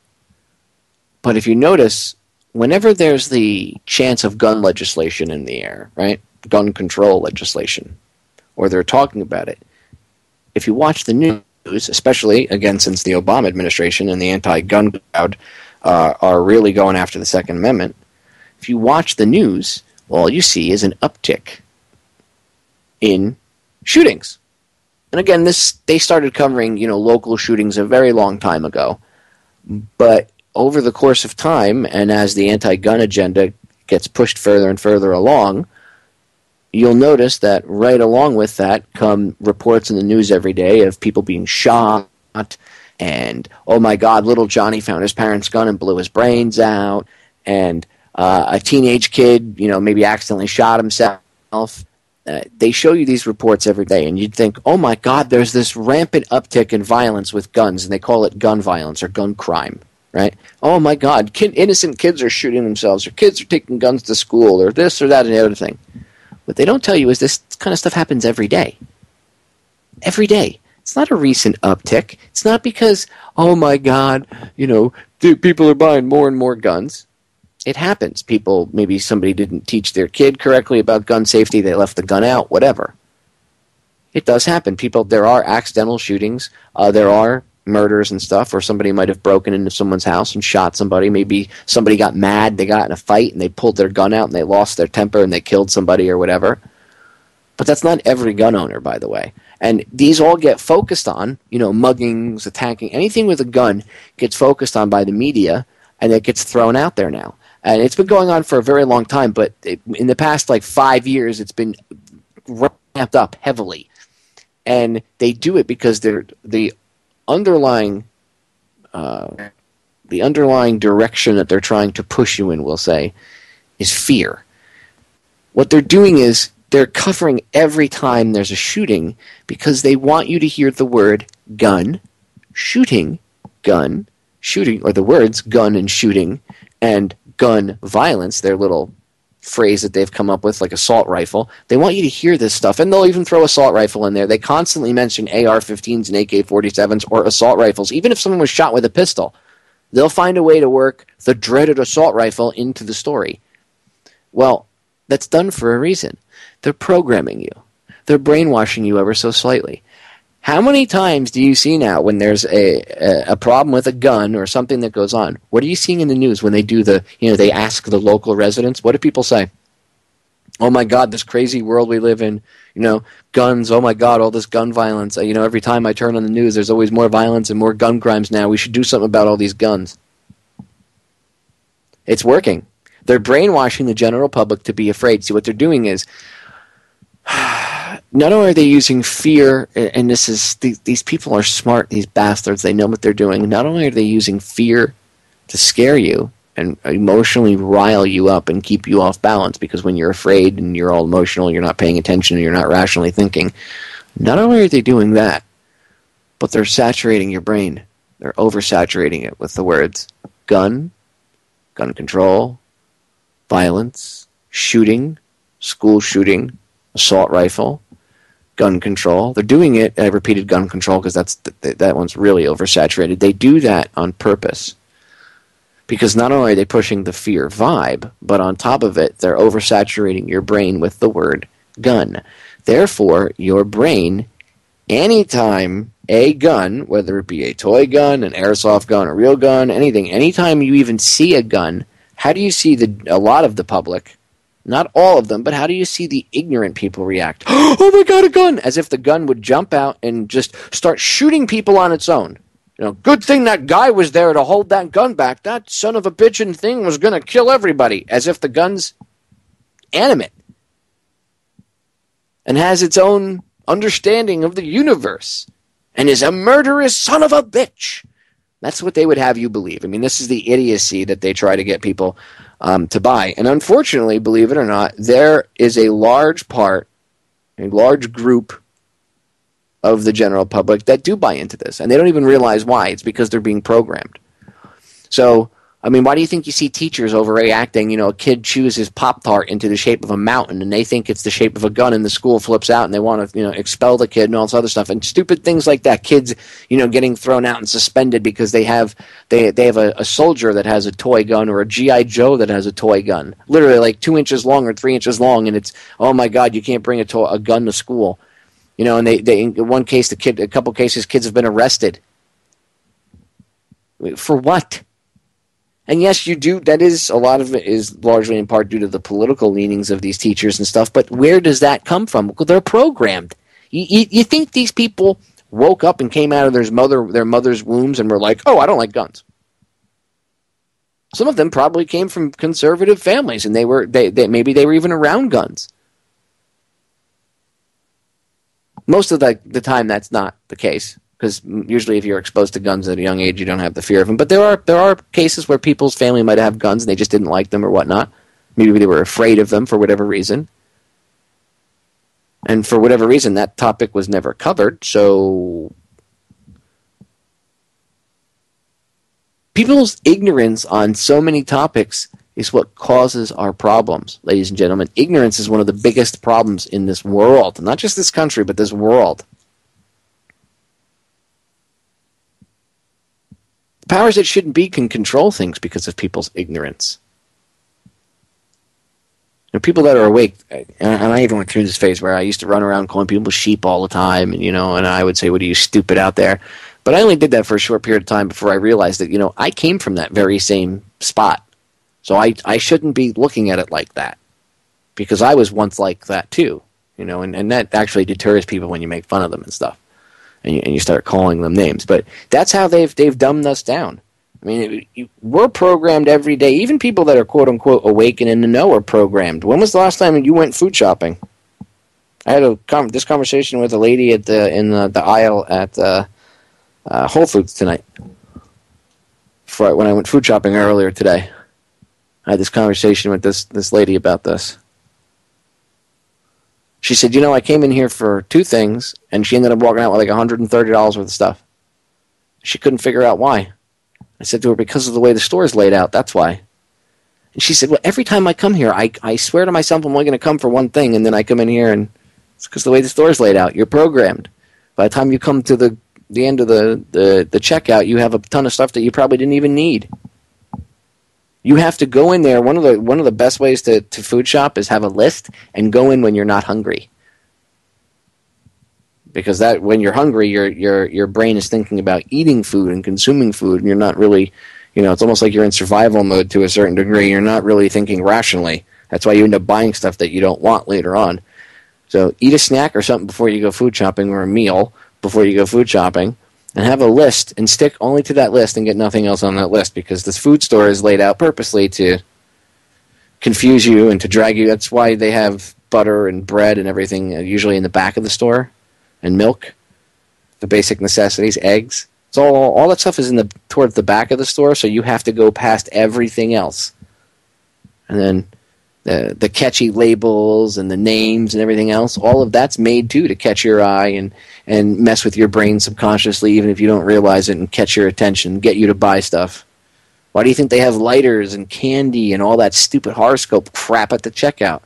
But if you notice, whenever there's the chance of gun legislation in the air, right, gun control legislation, or they're talking about it, if you watch the news, especially, again, since the Obama administration and the anti-gun crowd are really going after the Second Amendment, if you watch the news, all you see is an uptick in shootings. And again, they started covering, local shootings a very long time ago. But over the course of time, and as the anti-gun agenda gets pushed further and further along, you'll notice that right along with that come reports in the news every day of people being shot, and, oh my God, little Johnny found his parents' gun and blew his brains out, and a teenage kid, maybe accidentally shot himself. They show you these reports every day, and you'd think, oh my God, there's this rampant uptick in violence with guns, and they call it gun violence or gun crime, right? Oh my God, innocent kids are shooting themselves, or kids are taking guns to school, or this or that and the other thing. What they don't tell you is this kind of stuff happens every day. Every day. It's not a recent uptick. It's not because, oh my God, people are buying more and more guns. It happens. Maybe somebody didn't teach their kid correctly about gun safety. They left the gun out, whatever. It does happen. There are accidental shootings. There are murders and stuff, or somebody might have broken into someone's house and shot somebody. Maybe somebody got mad, they got in a fight, and they pulled their gun out, and they lost their temper, and they killed somebody or whatever. But that's not every gun owner, by the way. And these all get focused on, muggings, attacking, anything with a gun gets focused on by the media, and it gets thrown out there now. And it's been going on for a very long time, but in the past, 5 years, it's been ramped up heavily. And they do it because the underlying direction that they're trying to push you in, we'll say, is fear. What they're doing is they're covering every time there's a shooting because they want you to hear the word gun, shooting, or the words gun and shooting, and gun violence, their little phrase that they've come up with, like assault rifle. They want you to hear this stuff, and they'll even throw assault rifle in there. They constantly mention AR-15s and AK-47s or assault rifles. Even if someone was shot with a pistol, they'll find a way to work the dreaded assault rifle into the story. Well, that's done for a reason. They're programming you. They're brainwashing you ever so slightly. How many times do you see now when there's a problem with a gun or something that goes on? What are you seeing in the news when they do they ask the local residents? What do people say? Oh my God, this crazy world we live in, guns, oh my God, all this gun violence. Every time I turn on the news, there's always more violence and more gun crimes now. We should do something about all these guns. It's working. They're brainwashing the general public to be afraid. See, what they're doing is, not only are they using fear, and these people are smart, these bastards, they know what they're doing. Not only are they using fear to scare you and emotionally rile you up and keep you off balance, because when you're afraid and you're all emotional, you're not paying attention and you're not rationally thinking. Not only are they doing that, but they're saturating your brain. They're oversaturating it with the words gun control, violence, shooting, school shooting, assault rifle, gun control. They're doing it, I repeated gun control because that one's really oversaturated. They do that on purpose because not only are they pushing the fear vibe, but on top of it, they're oversaturating your brain with the word gun. Therefore, your brain, anytime a gun, whether it be a toy gun, an airsoft gun, a real gun, anything, anytime you even see a gun, how do you see a lot of the public, not all of them, but how do you see the ignorant people react? Oh my God, a gun! As if the gun would jump out and just start shooting people on its own. Good thing that guy was there to hold that gun back. That son of a bitchin' thing was going to kill everybody. As if the gun's animate and has its own understanding of the universe and is a murderous son of a bitch. That's what they would have you believe. I mean, this is the idiocy that they try to get people to buy. And unfortunately, believe it or not, there is a large group of the general public that do buy into this. And they don't even realize why. It's because they're being programmed. So, I mean, why do you think you see teachers overreacting? A kid chews his Pop-Tart into the shape of a mountain, and they think it's the shape of a gun, and the school flips out, and they want to, expel the kid and all this other stuff. And stupid things like that. Kids, getting thrown out and suspended because they have a soldier that has a toy gun or a G.I. Joe that has a toy gun. Literally like 2 inches long or 3 inches long, and it's, oh my God, you can't bring a gun to school. And they in one case, a couple cases, kids have been arrested. For what? And yes, you do. That is, a lot of it is largely in part due to the political leanings of these teachers and stuff. But where does that come from? Well, they're programmed. You think these people woke up and came out of their mother's wombs and were like, oh, I don't like guns. Some of them probably came from conservative families, and maybe they were even around guns. Most of the time, that's not the case. Because usually if you're exposed to guns at a young age, you don't have the fear of them. But there are cases where people's family might have guns and they just didn't like them or whatnot. Maybe they were afraid of them for whatever reason. And for whatever reason, that topic was never covered. So people's ignorance on so many topics is what causes our problems, ladies and gentlemen. Ignorance is one of the biggest problems in this world. Not just this country, but this world. Powers that shouldn't be can control things because of people's ignorance. People that are awake, and I even went through this phase where I used to run around calling people sheep all the time, and I would say, what are you, stupid out there? But I only did that for a short period of time before I realized that, I came from that very same spot. So I shouldn't be looking at it like that, because I was once like that too, and that actually deters people when you make fun of them and stuff. And you start calling them names. But that's how they've dumbed us down. I mean, we're programmed every day. Even people that are quote-unquote awake and in the know are programmed. When was the last time you went food shopping? I had this conversation with a lady in the aisle at Whole Foods tonight. When I went food shopping earlier today, I had this conversation with this lady about this. She said, I came in here for 2 things, and she ended up walking out with like $130 worth of stuff. She couldn't figure out why. I said to her, because of the way the store is laid out, that's why. And she said, well, every time I come here, I swear to myself I'm only going to come for one thing, and then I come in here, and it's because of the way the store is laid out. You're programmed. By the time you come to the end of the checkout, you have a ton of stuff that you probably didn't even need. You have to go in there. One of the best ways to food shop is have a list and go in when you're not hungry. Because when you're hungry, your brain is thinking about eating food and consuming food, and you're not really, it's almost like you're in survival mode to a certain degree. You're not really thinking rationally. That's why you end up buying stuff that you don't want later on. So eat a snack or something before you go food shopping, or a meal before you go food shopping. And have a list and stick only to that list and get nothing else on that list, because this food store is laid out purposely to confuse you and to drag you. That's why they have butter and bread and everything usually in the back of the store, and milk, the basic necessities, eggs. It's all that stuff is towards the back of the store, so you have to go past everything else. And then the catchy labels and the names and everything else, all of that's made too to catch your eye and mess with your brain subconsciously, even if you don't realize it, and catch your attention, get you to buy stuff. Why do you think they have lighters and candy and all that stupid horoscope crap at the checkout?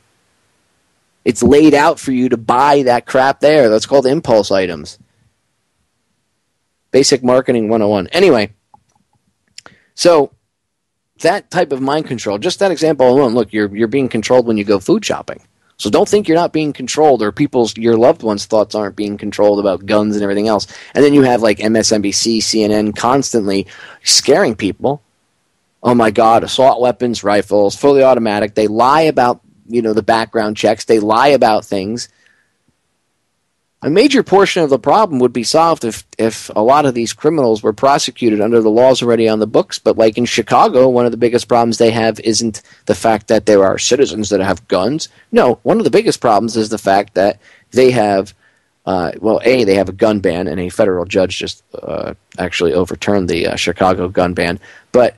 It's laid out for you to buy that crap there. That's called impulse items. Basic marketing 101. Anyway, so that type of mind control, just that example alone, look, you're being controlled when you go food shopping. So don't think you're not being controlled, or your loved ones' thoughts aren't being controlled about guns and everything else. And then you have like MSNBC, CNN constantly scaring people. Oh my God, assault weapons, rifles, fully automatic. They lie about, the background checks. They lie about things. A major portion of the problem would be solved if a lot of these criminals were prosecuted under the laws already on the books. But like in Chicago, one of the biggest problems they have isn't the fact that there are citizens that have guns. No, one of the biggest problems is the fact that they have, they have a gun ban, and a federal judge just actually overturned the Chicago gun ban. But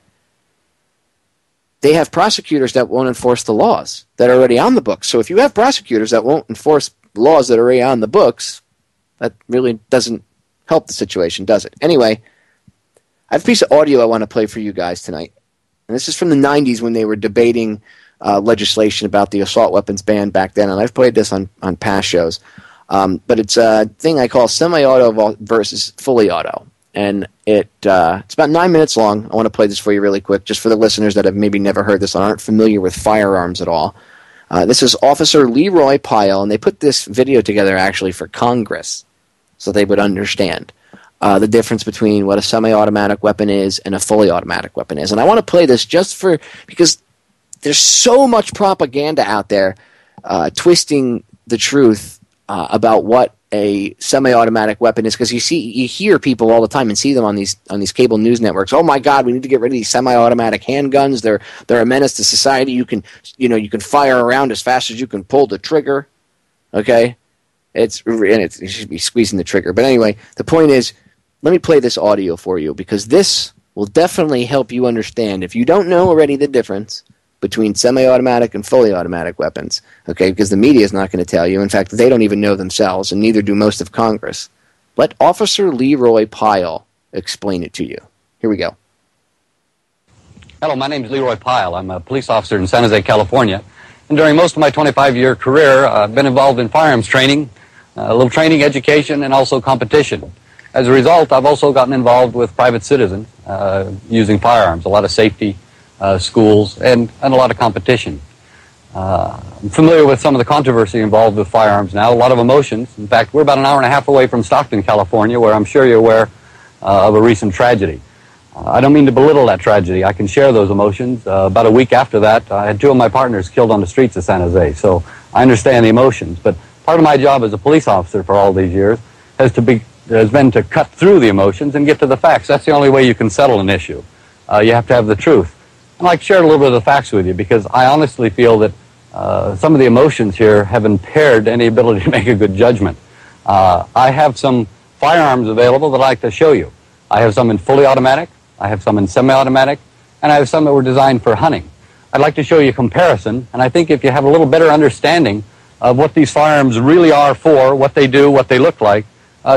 they have prosecutors that won't enforce the laws that are already on the books. So if you have prosecutors that won't enforce laws that are already on the books, that really doesn't help the situation, does it? Anyway, I have a piece of audio I want to play for you guys tonight. And this is from the 90s when they were debating legislation about the assault weapons ban back then. And I've played this on past shows. But it's a thing I call semi-auto versus fully auto. And it's about 9 minutes long. I want to play this for you really quick, just for the listeners that have maybe never heard this and aren't familiar with firearms at all. This is Officer Leroy Pyle, and they put this video together actually for Congress so they would understand the difference between what a semi-automatic weapon is and a fully automatic weapon is. And I want to play this because there's so much propaganda out there twisting the truth about what a semi-automatic weapon is, because you hear people all the time and see them on these cable news networks. Oh my God, we need to get rid of these semi-automatic handguns. They're a menace to society. You can fire around as fast as you can pull the trigger. Okay, you should be squeezing the trigger. But anyway, the point is, let me play this audio for you, because this will definitely help you understand, if you don't know already, the difference between semi-automatic and fully automatic weapons, okay? Because the media is not going to tell you. In fact, they don't even know themselves, and neither do most of Congress. Let Officer Leroy Pyle explain it to you. Here we go. Hello, my name is Leroy Pyle. I'm a police officer in San Jose, California. And during most of my 25-year career, I've been involved in firearms training, a little training, education, and also competition. As a result, I've also gotten involved with private citizens using firearms, a lot of safety, schools, and a lot of competition. I'm familiar with some of the controversy involved with firearms now, a lot of emotions. In fact, we're about an hour and a half away from Stockton, California, where I'm sure you're aware of a recent tragedy. I don't mean to belittle that tragedy. I can share those emotions. About a week after that, I had 2 of my partners killed on the streets of San Jose, so I understand the emotions. But part of my job as a police officer for all these years has been to cut through the emotions and get to the facts. That's the only way you can settle an issue. You have to have the truth. I'd like to share a little bit of the facts with you, because I honestly feel that some of the emotions here have impaired any ability to make a good judgment. I have some firearms available that I'd like to show you. I have some in fully automatic, I have some in semi-automatic, and I have some that were designed for hunting. I'd like to show you a comparison, and I think if you have a little better understanding of what these firearms really are for, what they do, what they look like,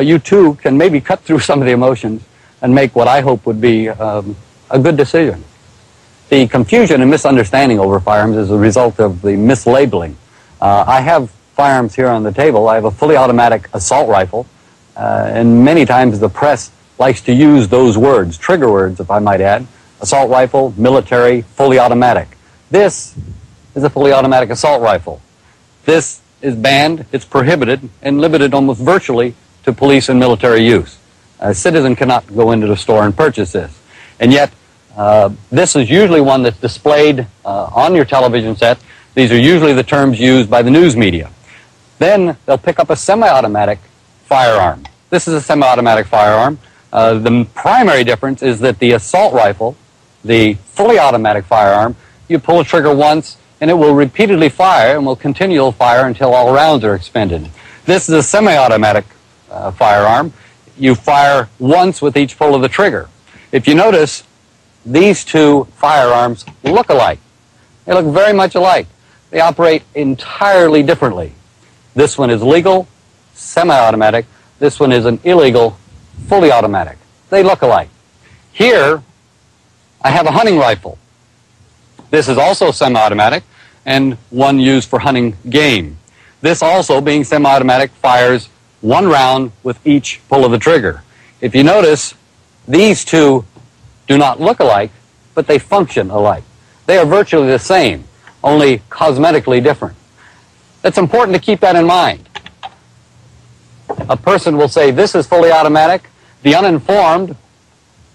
you too can maybe cut through some of the emotions and make what I hope would be a good decision. The confusion and misunderstanding over firearms is a result of the mislabeling. I have firearms here on the table. I have a fully automatic assault rifle, and many times the press likes to use those words, trigger words if I might add, assault rifle, military, fully automatic. This is a fully automatic assault rifle. This is banned, it's prohibited, and limited almost virtually to police and military use. A citizen cannot go into the store and purchase this. And yet, this is usually one that's displayed on your television set. These are usually the terms used by the news media. Then they'll pick up a semi-automatic firearm. This is a semi-automatic firearm. The primary difference is that the assault rifle, the fully automatic firearm, you pull a trigger once and it will repeatedly fire and will continue to fire until all rounds are expended. This is a semi-automatic firearm. You fire once with each pull of the trigger. If you notice, these two firearms look alike. They look very much alike. They operate entirely differently. This one is legal, semi-automatic. This one is an illegal, fully automatic. They look alike. Here, I have a hunting rifle. This is also semi-automatic and one used for hunting game. This also, being semi-automatic, fires one round with each pull of the trigger. If you notice, these two do not look alike, but they function alike. They are virtually the same, only cosmetically different. It's important to keep that in mind. A person will say, this is fully automatic. The uninformed,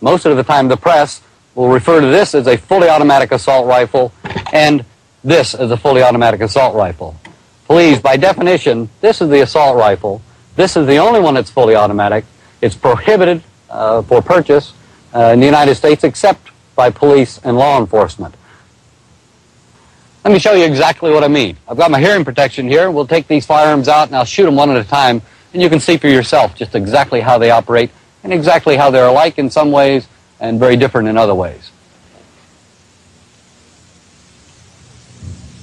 most of the time the press, will refer to this as a fully automatic assault rifle and this as a fully automatic assault rifle. Please, by definition, this is the assault rifle. This is the only one that's fully automatic. It's prohibited for purchase in the United States except by police and law enforcement. Let me show you exactly what I mean. I've got my hearing protection here. We'll take these firearms out and I'll shoot them one at a time, and you can see for yourself just exactly how they operate and exactly how they're alike in some ways and very different in other ways.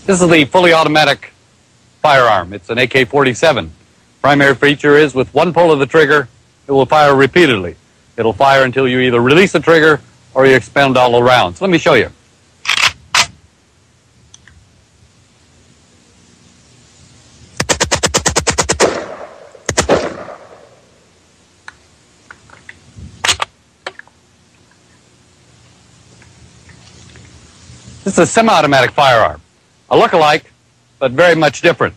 This is the fully automatic firearm. It's an AK-47. Primary feature is with one pull of the trigger, it will fire repeatedly. It'll fire until you either release the trigger or you expend all the rounds. Let me show you. This is a semi-automatic firearm. A look-alike, but very much different.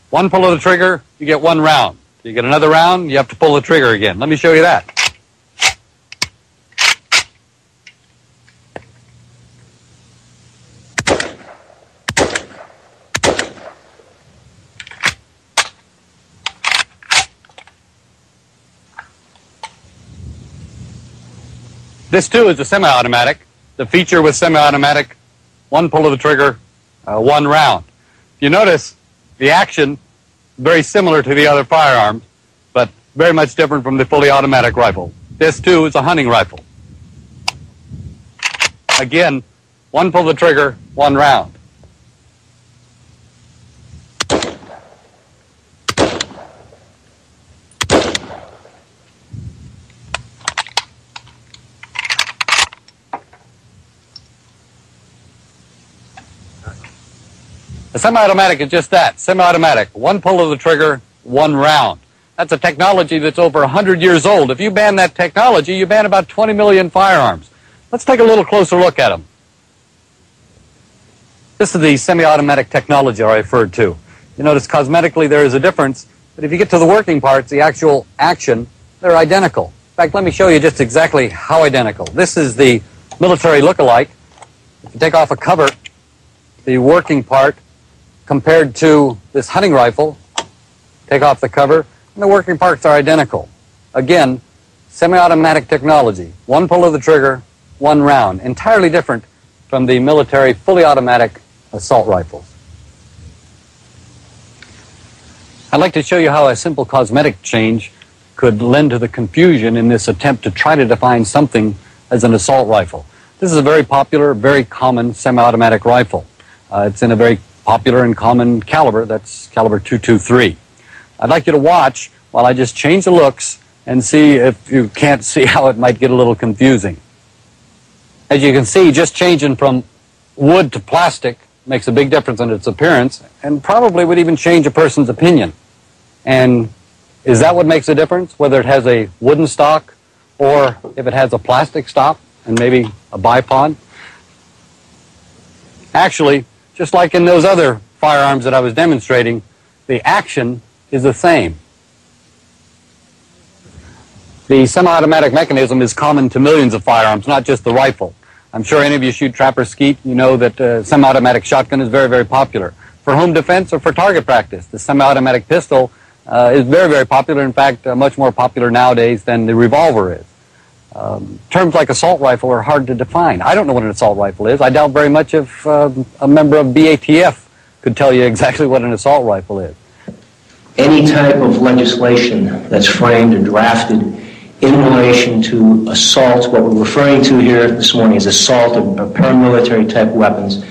One pull of the trigger, you get one round. You get another round, you have to pull the trigger again. Let me show you that. This too is a semi-automatic. The feature with semi-automatic, one pull of the trigger, one round. You notice the action very similar to the other firearms, but very much different from the fully automatic rifle. This too is a hunting rifle. Again, one pull of the trigger, one round. The semi-automatic is just that, semi-automatic. One pull of the trigger, one round. That's a technology that's over 100 years old. If you ban that technology, you ban about 20 million firearms. Let's take a little closer look at them. This is the semi-automatic technology I referred to. You notice cosmetically there is a difference, but if you get to the working parts, the actual action, they're identical. In fact, let me show you just exactly how identical. This is the military look-alike. If you take off a cover, the working part compared to this hunting rifle, take off the cover, and the working parts are identical. Again, semi-automatic technology. One pull of the trigger, one round. Entirely different from the military fully automatic assault rifles. I'd like to show you how a simple cosmetic change could lend to the confusion in this attempt to try to define something as an assault rifle. This is a very popular, very common semi-automatic rifle. It's in a very popular and common caliber, that's caliber .223. I'd like you to watch while I just change the looks and see if you can't see how it might get a little confusing. As you can see, just changing from wood to plastic makes a big difference in its appearance and probably would even change a person's opinion. And is that what makes a difference, whether it has a wooden stock or if it has a plastic stock and maybe a bipod? Actually, just like in those other firearms that I was demonstrating, the action is the same. The semi-automatic mechanism is common to millions of firearms, not just the rifle. I'm sure any of you shoot trap or skeet, you know that semi-automatic shotgun is very, very popular. For home defense or for target practice, the semi-automatic pistol is very, very popular. In fact, much more popular nowadays than the revolver is. Terms like assault rifle are hard to define. I don't know what an assault rifle is. I doubt very much if a member of BATF could tell you exactly what an assault rifle is. Any type of legislation that's framed and drafted in relation to assault, what we're referring to here this morning is assault or paramilitary type weapons,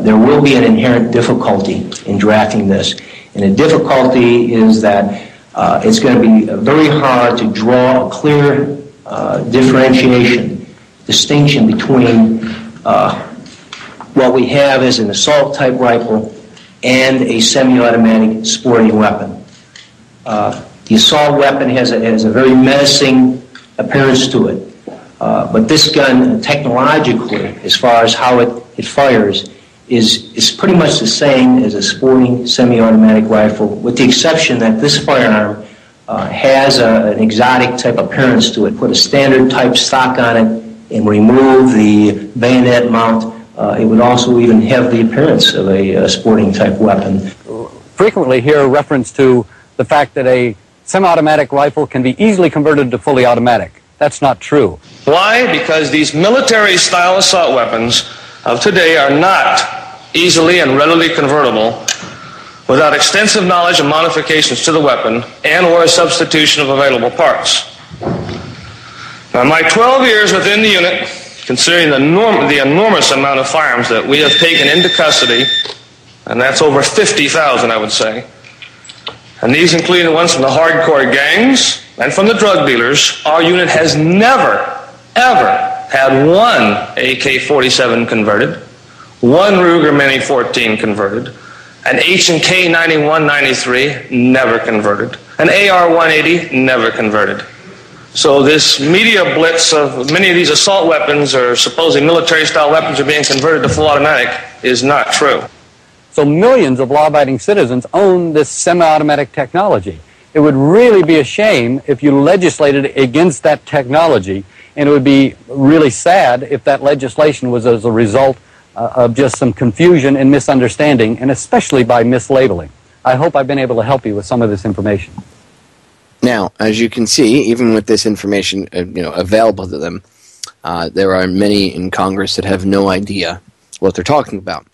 there will be an inherent difficulty in drafting this. And the difficulty is that it's going to be very hard to draw a clear distinction between what we have as an assault type rifle and a semi-automatic sporting weapon. The assault weapon has a very menacing appearance to it. But this gun, technologically, as far as how it fires, is pretty much the same as a sporting semi-automatic rifle, with the exception that this firearm has an exotic type appearance to it. Put a standard type stock on it and remove the bayonet mount. It would also even have the appearance of a sporting type weapon. Frequently hear a reference to the fact that a semi-automatic rifle can be easily converted to fully automatic. That's not true. Why? Because these military-style assault weapons of today are not easily and readily convertible without extensive knowledge and modifications to the weapon and or a substitution of available parts. Now, my 12 years within the unit, considering the enormous amount of firearms that we have taken into custody, and that's over 50,000, I would say, and these include the ones from the hardcore gangs and from the drug dealers, our unit has never, ever had one AK-47 converted, one Ruger Mini-14 converted, an H&K 9193 never converted, an AR-180 never converted. So this media blitz of many of these assault weapons or supposedly military-style weapons are being converted to full automatic is not true. So millions of law-abiding citizens own this semi-automatic technology. It would really be a shame if you legislated against that technology, and it would be really sad if that legislation was as a result of just some confusion and misunderstanding, and especially by mislabeling. I hope I've been able to help you with some of this information. Now, as you can see, even with this information available to them, there are many in Congress that have no idea what they're talking about.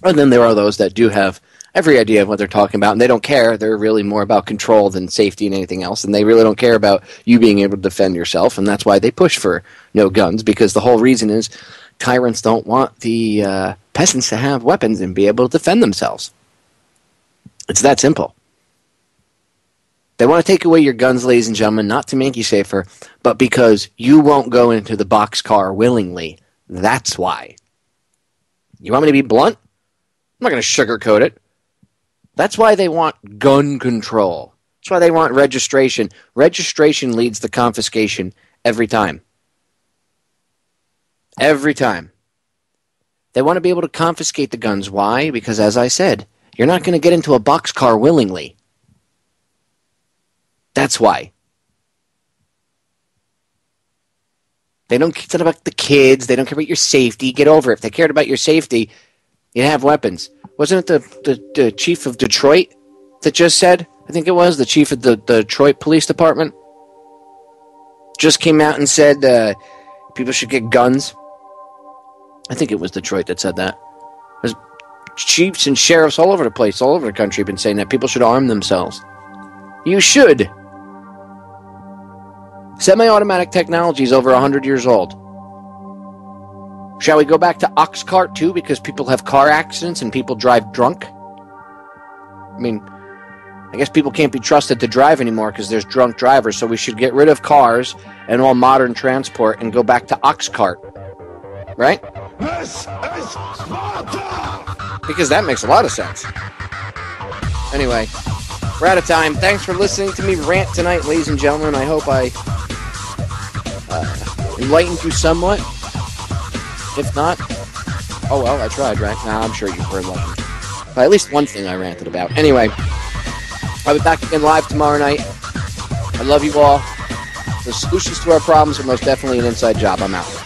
And then there are those that do have every idea of what they're talking about, and they don't care. They're really more about control than safety and anything else, and they really don't care about you being able to defend yourself, and that's why they push for no guns, because the whole reason is tyrants don't want the peasants to have weapons and be able to defend themselves. It's that simple. They want to take away your guns, ladies and gentlemen, not to make you safer, but because you won't go into the boxcar willingly. That's why. You want me to be blunt? I'm not going to sugarcoat it. That's why they want gun control. That's why they want registration. Registration leads to confiscation every time. Every time. They want to be able to confiscate the guns. Why? Because, as I said, you're not going to get into a boxcar willingly. That's why. They don't care about the kids. They don't care about your safety. Get over it. If they cared about your safety, you'd have weapons. Wasn't it the chief of Detroit that just said? I think it was the chief of the Detroit Police Department. Just came out and said people should get guns. I think it was Detroit that said that. chiefs and sheriffs all over the place, all over the country, have been saying that people should arm themselves. You should. Semi-automatic technology is over 100 years old. Shall we go back to ox cart too, because people have car accidents and people drive drunk? I mean, I guess people can't be trusted to drive anymore because there's drunk drivers, so we should get rid of cars and all modern transport and go back to ox cart. Right? This is Sparta! Because that makes a lot of sense. Anyway, we're out of time. Thanks for listening to me rant tonight, ladies and gentlemen. I hope I enlightened you somewhat. If not, oh well, I tried, right? Nah, I'm sure you've heard lucky. But at least one thing I ranted about. Anyway, I'll be back again live tomorrow night. I love you all. The solutions to our problems are most definitely an inside job. I'm out.